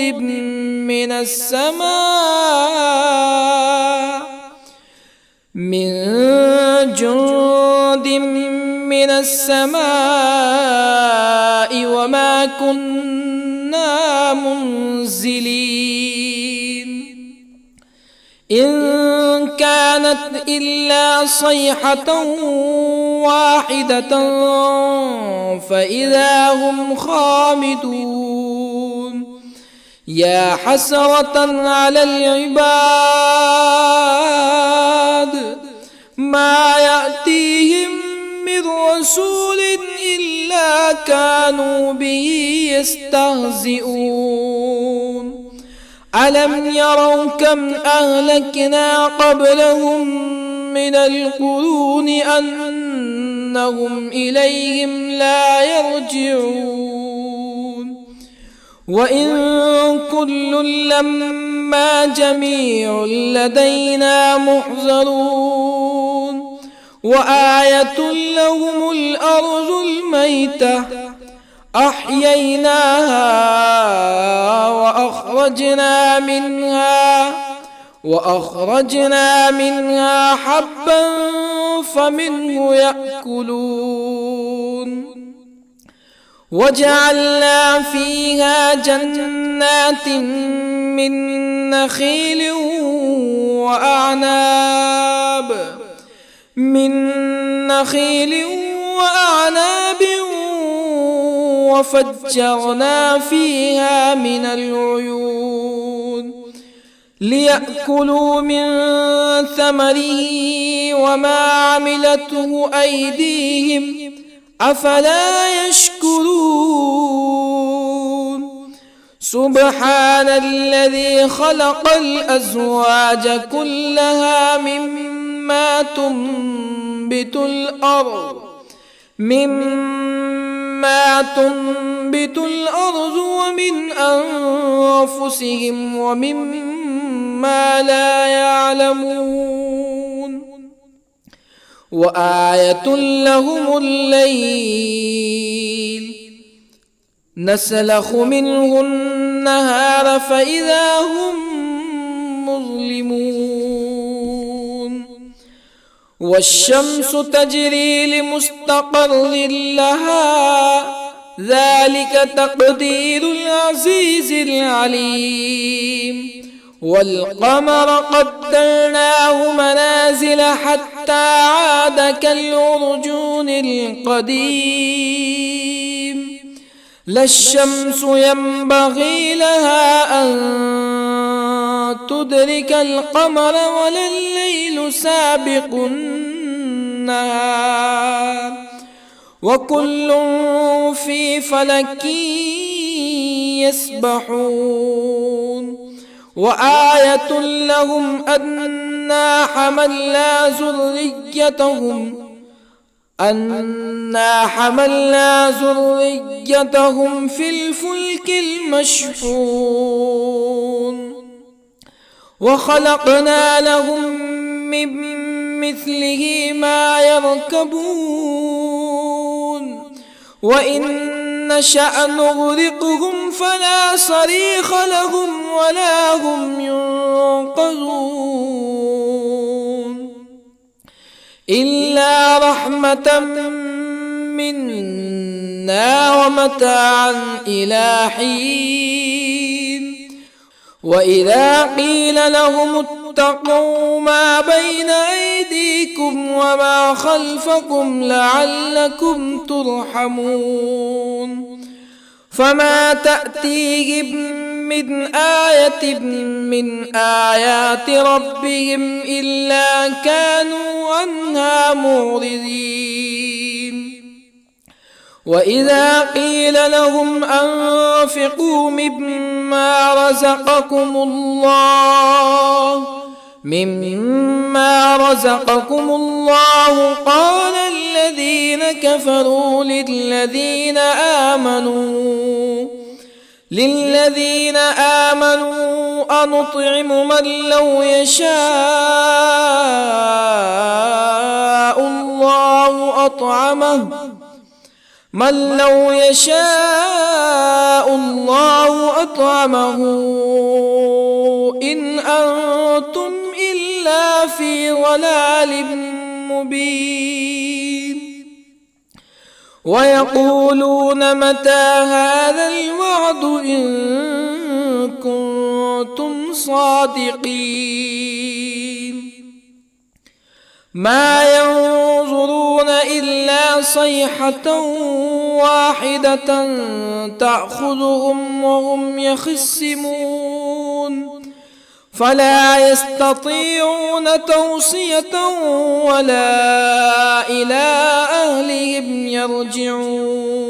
من السماء وما كنا منزلين إن كانت إلا صيحة واحدة فإذا هم خامدون يا حسرة على العباد ما يأتيهم من رسول إلا كانوا به يستهزئون ألم يروا كم أهلكنا قبلهم من القرون أنهم إليهم لا يرجعون وإن كل لما جميع لدينا محضرون وآية لهم الأرض الميتة أحييناها وأخرجنا منها حبا فمنه يأكلون وجعلنا فيها جنات من نخيل وأعناب وفجرنا فيها من العيون ليأكلوا من ثمره وما عملته أيديهم أفلا يشكرون سبحان الذي خلق الأزواج كلها مما تنبت الأرض ومن أنفسهم ومما لا يعلمون وآية لهم الليل نسلخ منه النهار فإذا هم مظلمون والشمس تجري لمستقر لها ذلك تقدير العزيز العليم والقمر قدرناه منازل حتى عاد كالعرجون القديم لا الشمس ينبغي لها أن تدرك القمر ولا الليل سابق النهار وكل في فلك يسبحون وآية لهم أنا حملنا ذريتهم في الفلك المشحون وخلقنا لهم من مثله ما يركبون وإن نشأ نغرقهم فلا صريخ لهم ولا هم ينقذون إلا رحمة منا ومتاعا إلى حين وإذا قيل لهم اتقوا ما بين أيديكم وما خلفكم لعلكم ترحمون فما تأتيهم من آية من آيات ربهم إلا كانوا عنها معرضين وإذا قيل لهم أنفقوا مما رزقكم الله قال الذين كفروا للذين آمنوا أنطعم من لو يشاء الله أطعمه إن أنتم إلا في ضلال مبين ويقولون متى هذا الوعد إن كنتم صادقين ما ينظرون إلا صيحة واحدة تأخذهم وهم يخصمون فلا يستطيعون توصية ولا إلى أهلهم يرجعون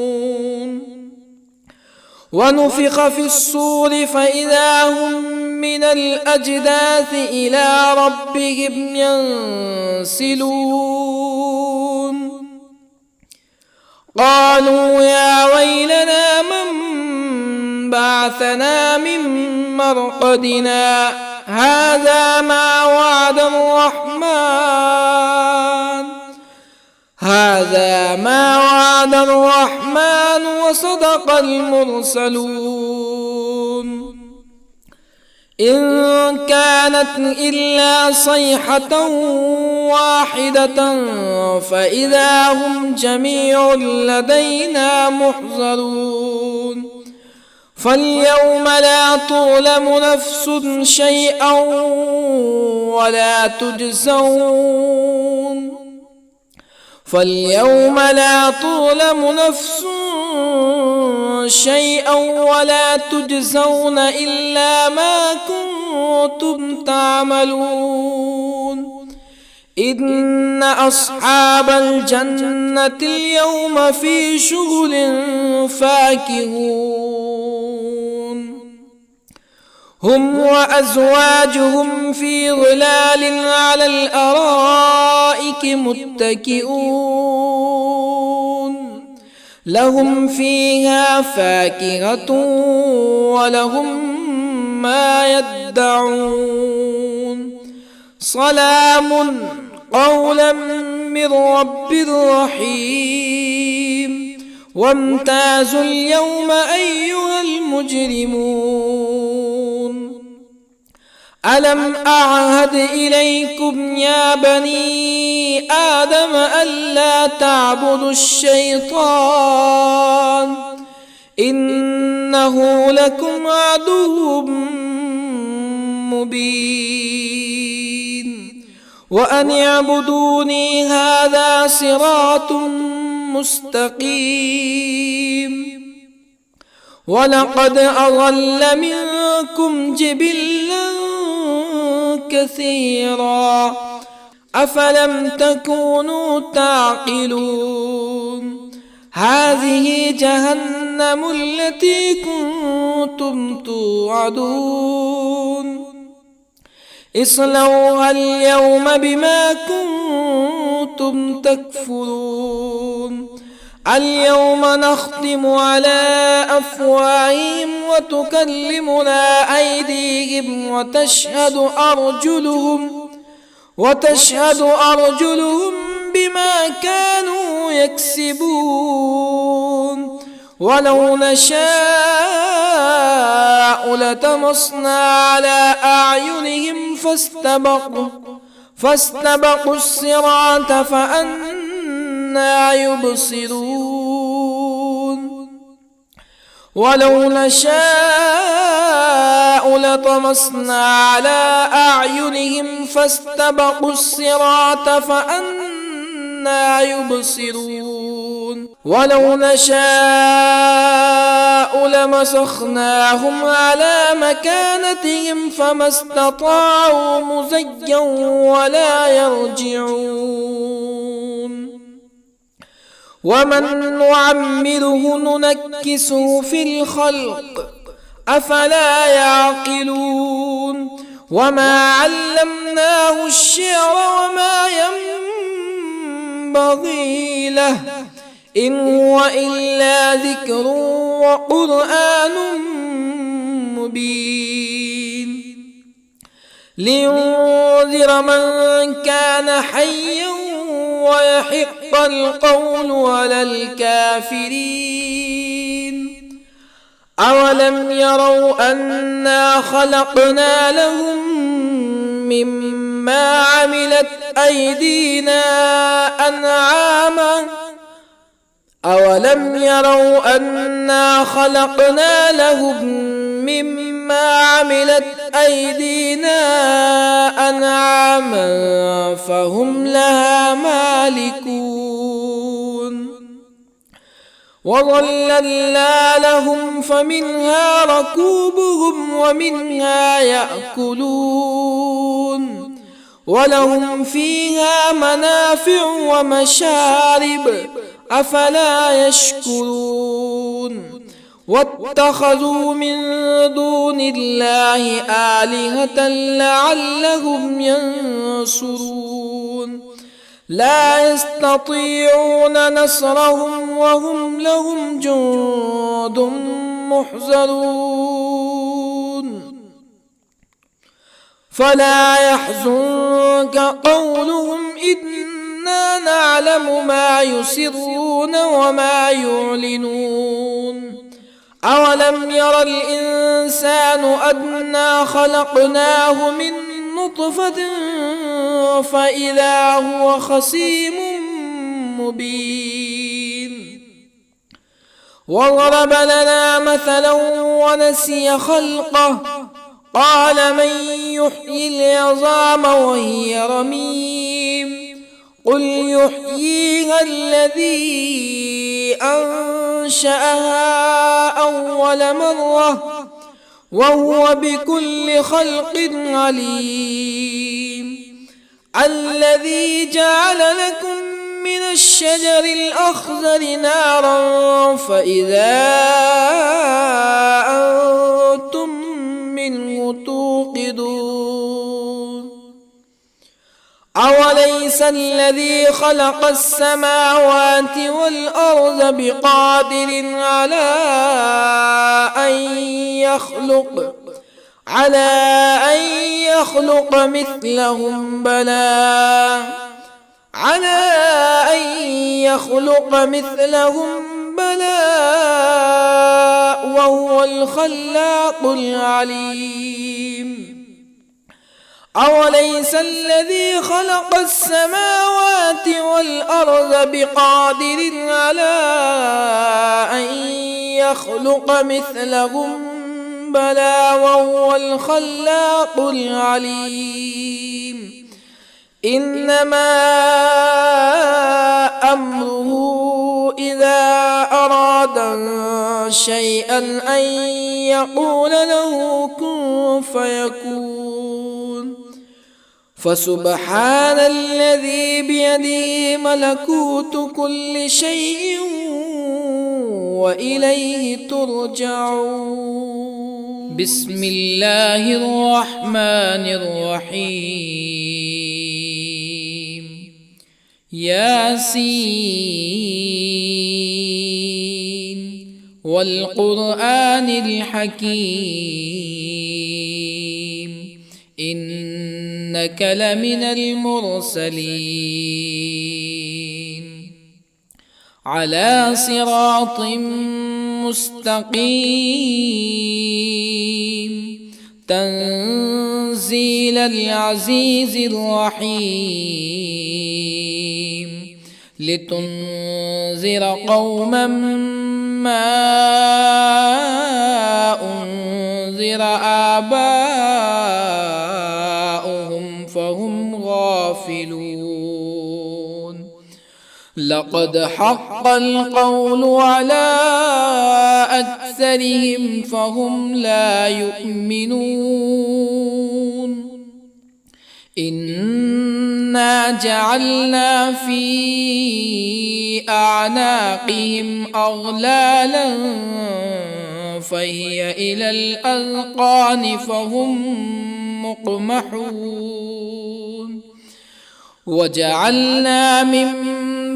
ونفخ في الصور فإذا هم من الأجداث إلى ربهم ينسلون قالوا يا ويلنا من بعثنا من مرقدنا هذا ما وعد الرحمن وصدق المرسلون إن كانت إلا صيحة واحدة فإذا هم جميع لدينا محضرون فاليوم لا تظلم نفس شيئا ولا تجزون إلا ما كنتم تعملون إن أصحاب الجنة اليوم في شغل فاكهون هم وأزواجهم في ظلال على الأرائك متكئون لهم فيها فاكهة ولهم ما يدعون سلام قولا من رب رحيم وامتازوا اليوم أيها المجرمون ألم أعهد إليكم يا بني آدم ألا تعبدوا الشيطان إنه لكم عدو مبين وأن اعبدوني هذا صراط مستقيم ولقد أضل منكم جبلا كثيرا أفلم تكونوا تعقلون هذه جهنم التي كنتم توعدون اصلوها اليوم بما كنتم تكفرون اليوم نختم على أفواههم وتكلمنا أيديهم وتشهد أرجلهم بما كانوا يكسبون ولو نشاء لطمسنا على أعينهم فاستبقوا الصراط فأنى يبصرون ولو نشاء لطمسنا على أعينهم فاستبقوا الصراط فأنى يبصرون ولو نشاء لمسخناهم على مكانتهم فما استطاعوا مزيا ولا يرجعون ومن نعمره ننكسه في الخلق أفلا يعقلون وما علمناه الشعر وما ينبغي له إن هو إلا ذكر وقرآن مبين لينذر من كان حيا ويحق القول على الكافرين أولم يروا أنا خلقنا لهم مما عملت أيدينا أنعاما أولم يروا أنا خلقنا لهم مما عملت أيدينا أنعاما فهم لها مالكون وظللنا لهم فمنها ركوبهم ومنها يأكلون ولهم فيها منافع ومشارب أفلا يشكرون واتخذوا من دون الله آلهة لعلهم ينصرون لا يستطيعون نصرهم وهم لهم جند محضرون فلا يحزنك قولهم إنا نعلم ما يسرون وما يعلنون أولم ير الإنسان أنا خلقناه من نطفة فإذا هو خصيم مبين وضرب لنا مثلا ونسي خلقه قال من يحيي العظام وهي رميم قل يحييها الذي أنشأها أول مرة وهو بكل خلق عليم الذي جعل لكم من الشجر الأخضر نارا فإذا أنتم منه توقدون أوليس الذي خلق السماوات والأرض بقادر على أن يخلق مثلهم بلى وهو الخلاق العليم أوليس الذي خلق السماوات والأرض بقادر على أن يخلق مثلهم بلى وهو الخلاق العليم إنما أمره إذا أراد شيئا أن يقول له كن فيكون فسبحان الذي بيده ملكوت كل شيء وإليه ترجعون. بسم الله الرحمن الرحيم. ياسين والقرآن الحكيم إنك لمن المرسلين على صراط مستقيم تنزيل العزيز الرحيم لتنذر قوما ما أنذر آباؤهم فهم غافلون لقد حق القول على أكثرهم فهم لا يؤمنون إنا جعلنا في أعناقهم أغلالا فهي إلى الأذقان فهم مقمحون وجعلنا من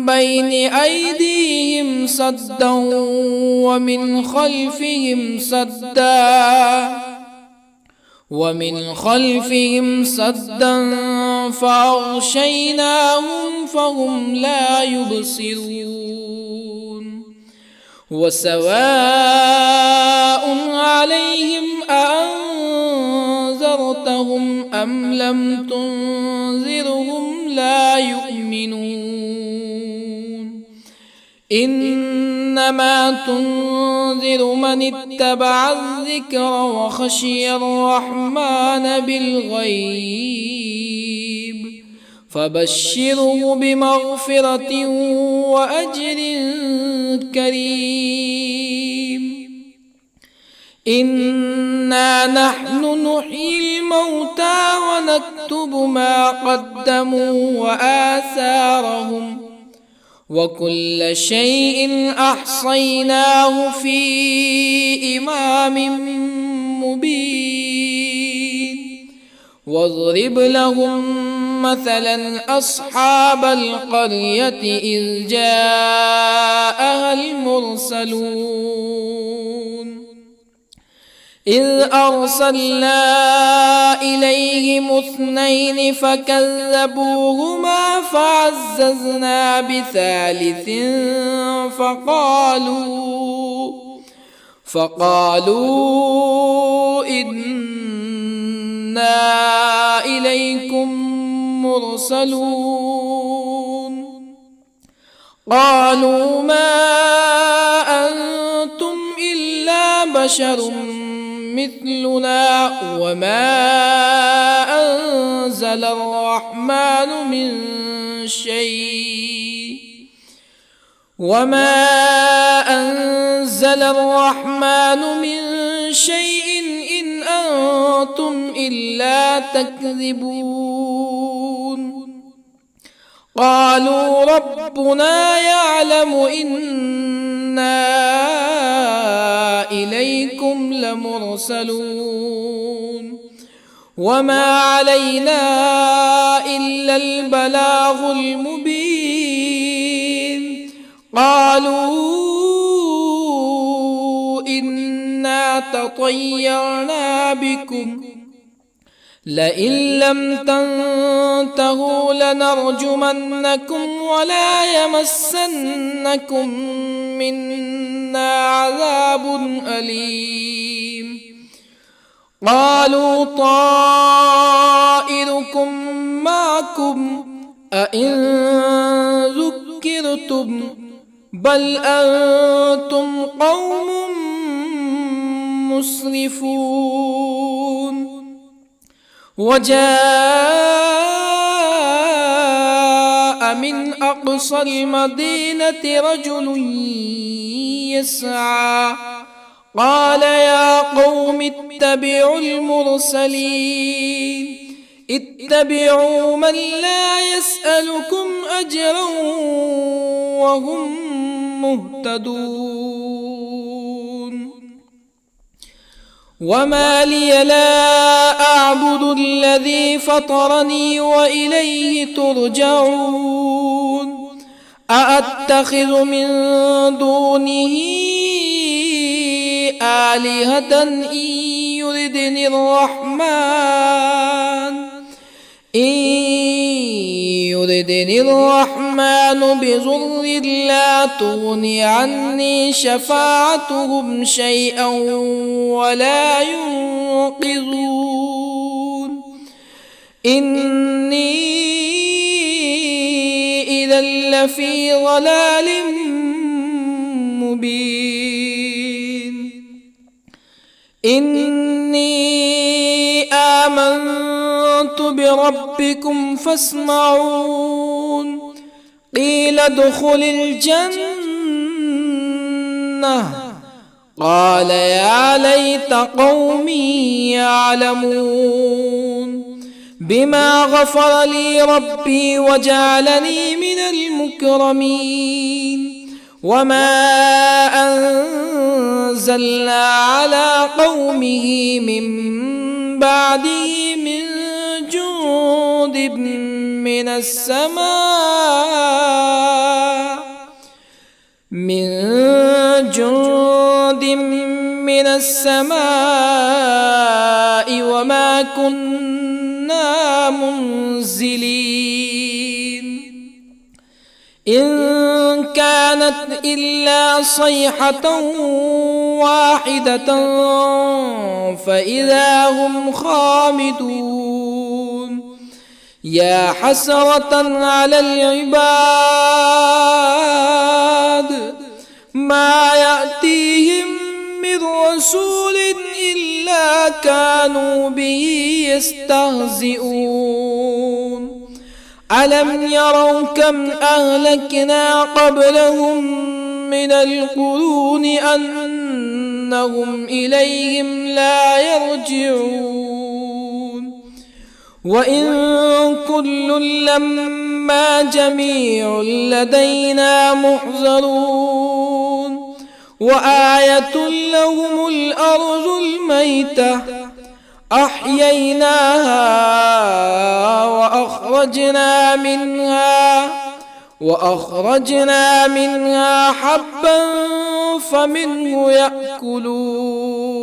بين أيديهم سدا ومن خلفهم سدا فأغشيناهم فهم لا يبصرون وسواء عليهم أأنذرتهم أم لم تنذرهم لا يؤمنون إنما تنذر من اتبع الذكر وخشي الرحمن بالغيب فبشره بمغفرة وأجر كريم إنا نحن نحيي الموتى ونكتب ما قدموا وآثارهم وكل شيء أحصيناه في إمام مبين واضرب لهم مثلا أصحاب القرية إذ جاءها المرسلون إذ أرسلنا إليهم اثنين فكذبوهما فعززنا بثالث فقالوا إنا إليكم مرسلون قالوا ما أنتم إلا بشر مثلنا وما أنزل الرحمن من شيء إن أنتم إلا تكذبون قالوا ربنا يعلم إنا إليكم لمرسلون وما علينا إلا البلاغ المبين قالوا إنا تطيرنا بكم لئن لم تنتهوا لنرجمنكم ولا يمسنكم منا عذاب أليم قالوا طائركم أئن ذكرتم بل أنتم قوم مسرفون. وجاء من أقصى المدينة رجل يسعى قال يا قوم اتبعوا المرسلين اتبعوا من لا يسألكم أجرا وهم مهتدون. وما لي لا أعبد الذي فطرني وإليه ترجعون. أأتخذ من دونه آلهة إن يردني الرحمن بضر لا تغن عني شفاعتهم شيئا ولا ينقذون. إني إذا لفي ضلال مبين. إني آمنت بربكم فاسمعون. قيل ادخل الجنة قال يا ليت قومي يعلمون بما غفر لي ربي وجعلني من المكرمين. وما أنزلنا على قومه من بعده من جند من السماء وما كنا منزلين. إن كانت إلا صيحة واحدة فإذا هم خامدون. يا حسرة على العباد ما يأتيهم من رسول إلا كانوا به يستهزئون. ألم يروا كم أهلكنا قبلهم من القرون أنهم إليهم لا يرجعون. وإن كل لما جميع لدينا محضرون. وآية لهم الأرض الميتة أحييناها وأخرجنا منها حبا فمنه يأكلون.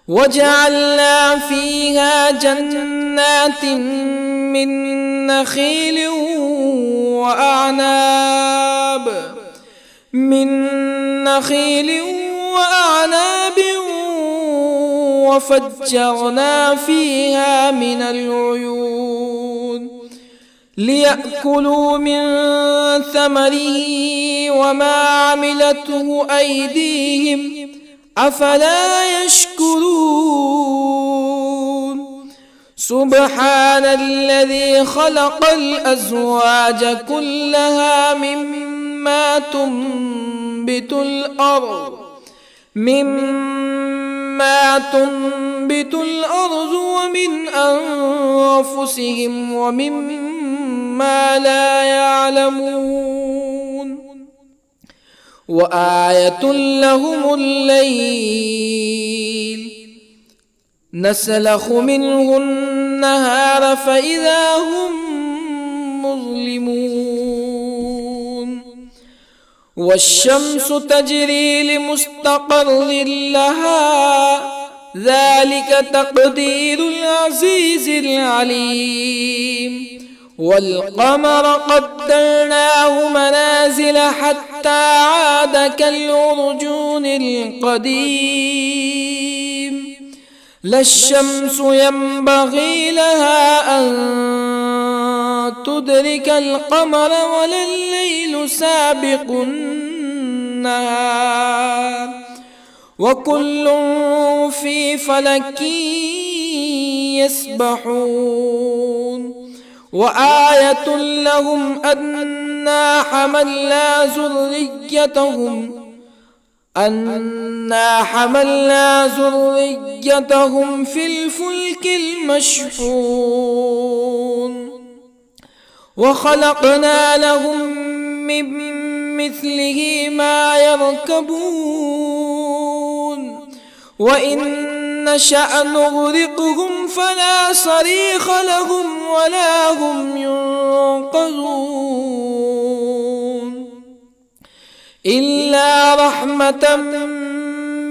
وجعلنا فيها جنات من نخيل وأعناب وفجرنا فيها من العيون ليأكلوا من ثمره وما عملته أيديهم أفلا يشكرون. سبحان الذي خلق الأزواج كلها مما تنبت الأرض ومن أنفسهم ومما لا يعلمون. وآية لهم الليل نسلخ منه النهار فإذا هم مظلمون. والشمس تجري لمستقر لها ذلك تقدير العزيز العليم. والقمر قدرناه منازل حتى عاد كالعرجون القديم. لا الشمس ينبغي لها أن تدرك القمر ولا الليل سابق النهار وكل في فلك يسبحون وآية لهم أنا حملنا ذريتهم في الفلك المشحون وخلقنا لهم من مثله ما يركبون وإن نشأ نغرقهم فلا صريخ لهم ولا هم ينقذون إلا رحمة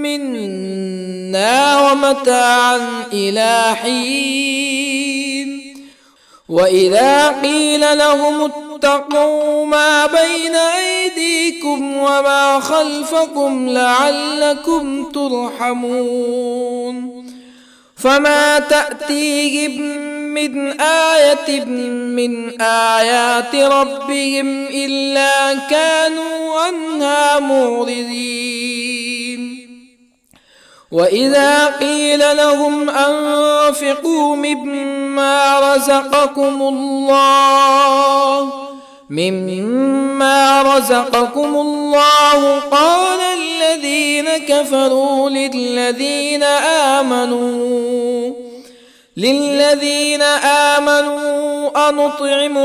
منا ومتاعا إلى حين وإذا قيل لهم اتقوا ما بين أيديكم وما خلفكم لعلكم ترحمون فما تأتيهم من آية من آيات ربهم إلا كانوا عنها معرضين وإذا قيل لهم أنفقوا مما رزقكم الله قال الذين كفروا للذين آمنوا أنطعم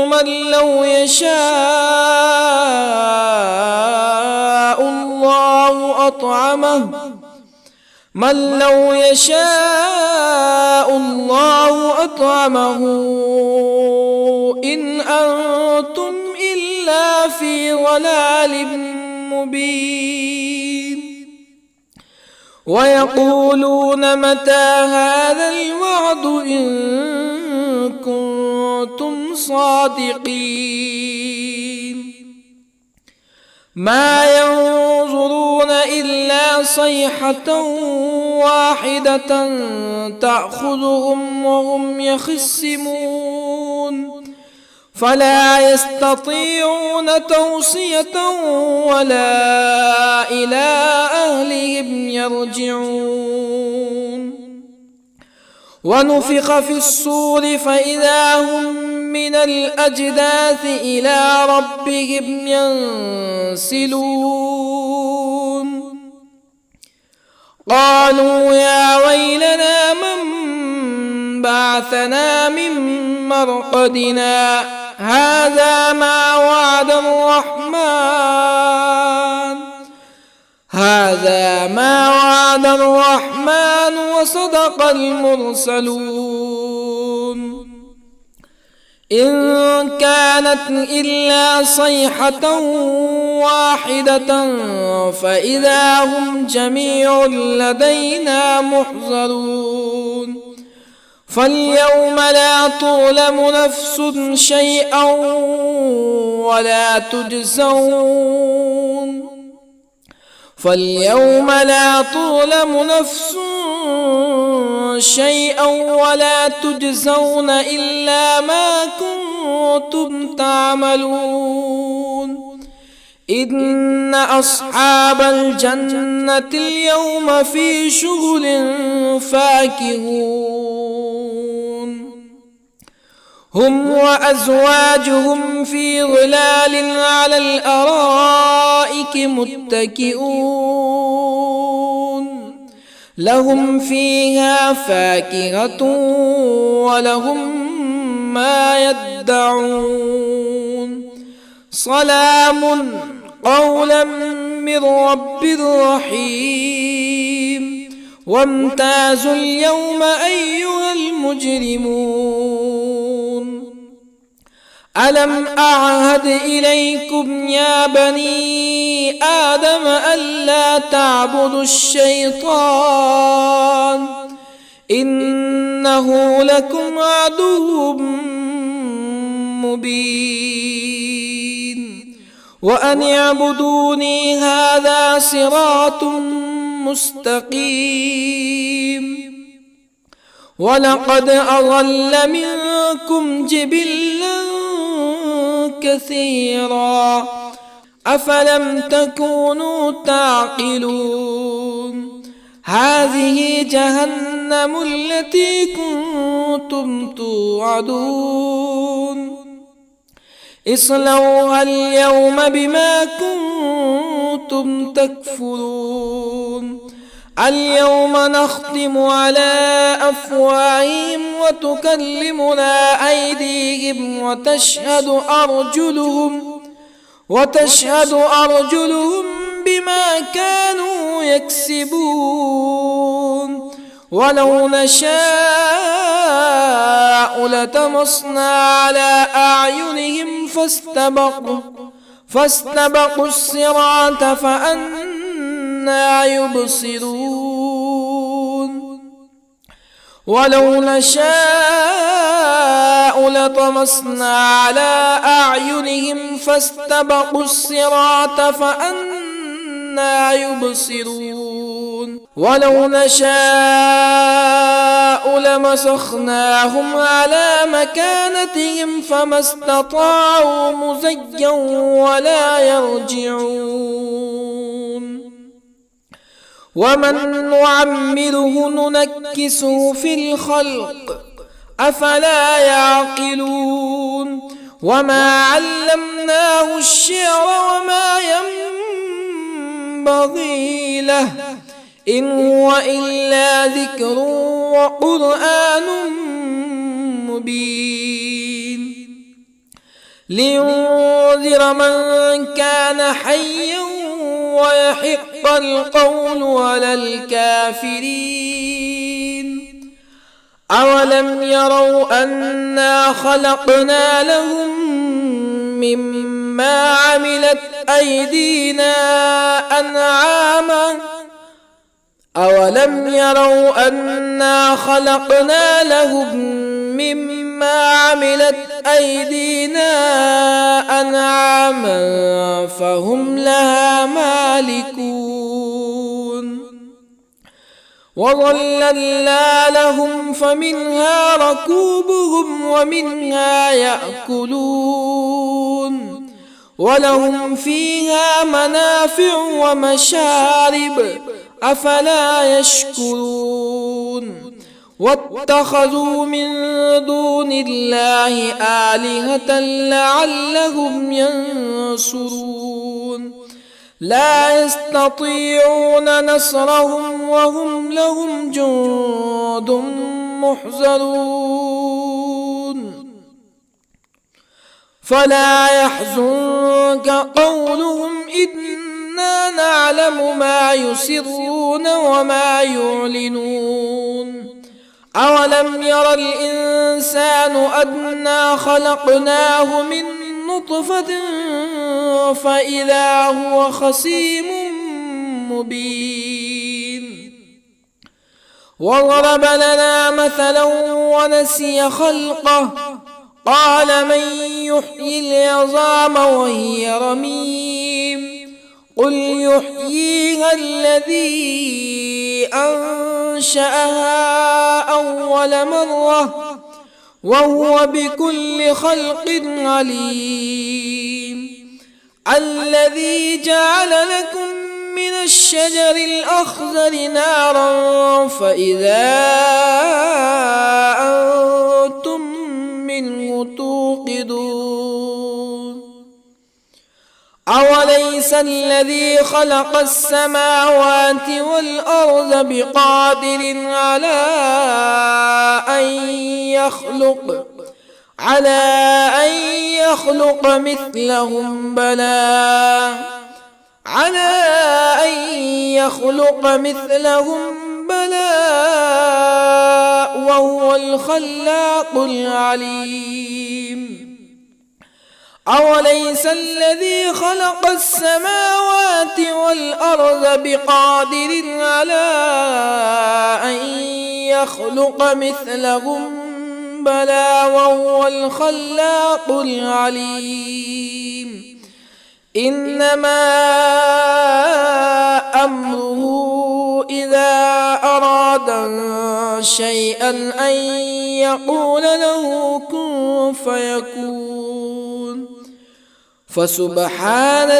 من لو يشاء الله أطعمه إن أنتم إلا في ضلال مبين ويقولون متى هذا الوعد إن كنتم صادقين ما ينظرون إلا صيحة واحدة تأخذهم وهم يخصمون فلا يستطيعون توصية ولا إلى أهلهم يرجعون ونفخ في الصور فإذا هم من الأجداث إلى ربهم ينسلون قالوا يا ويلنا من بعثنا من مرقدنا هذا ما وعد الرحمن وصدق المرسلون إن كانت إلا صيحة واحدة فإذا هم جميع لدينا محضرون فاليوم لا تظلم نفس شيئا ولا تجزون إلا ما كنتم تعملون إن أصحاب الجنة اليوم في شغل فاكهون هم وأزواجهم في ظلال على الأرائك متكئون لهم فيها فاكهة ولهم ما يدعون سلام قولا من رب رحيم وامتازوا اليوم أيها المجرمون ألم أعهد إليكم يا بني آدم ألا تعبدوا الشيطان إنه لكم عدو مبين وأن اعبدوني هذا صراط مستقيم ولقد أضل منكم جبلا كثيرا أفلم تكونوا تعقلون هذه جهنم التي كنتم توعدون اصلوها اليوم بما كنتم تكفرون اليوم نختم على أفواههم وتكلمنا أيديهم وتشهد أرجلهم بما كانوا يكسبون ولو نشاء لطمسنا على أعينهم فاستبقوا الصراط فأنى يبصرون ولو نشاء لطمسنا على أعينهم فاستبقوا الصراط فأنى يبصرون ولو نشاء لمسخناهم على مكانتهم فما استطاعوا مزيا ولا يرجعون ومن نعمره ننكسه في الخلق أفلا يعقلون وما علمناه الشعر وما ينبغي له إن هو إلا ذكر وقرآن مبين لينذر من كان حيا ويحق القول على الكافرين أولم يروا أنا خلقنا لهم مما عملت أيدينا أنعاما أولم يروا أنا خلقنا لهم مما عملت أيدينا أنعاما فهم لها مالكون وظللنا لهم فمنها ركوبهم ومنها يأكلون ولهم فيها منافع ومشارب أفلا يشكرون واتخذوا من دون الله آلهة لعلهم ينصرون لا يستطيعون نصرهم وهم لهم جند محضرون فلا يحزنك قولهم إنا نعلم ما يسرون وما يعلنون أولم ير الإنسان أنا خلقناه من نطفة فإذا هو خصيم مبين وضرب لنا مثلا ونسي خلقه قال من يحيي العظام وهي رميم قل يحييها الذي أنشأها أول مرة وهو بكل خلق عليم الذي جعل لكم من الشجر الأخضر نارا فإذا أنتم منه توقدون أوليس الذي خلق السماوات والأرض بقادر على أن يخلق مثلهم بلى وهو الخلاق العليم أوليس الذي خلق السماوات والأرض بقادر على أن يخلق مثلهم بلى وهو الخلاق العليم إنما أمره إذا أراد شيئا أن يقول له كن فيكون فسبحان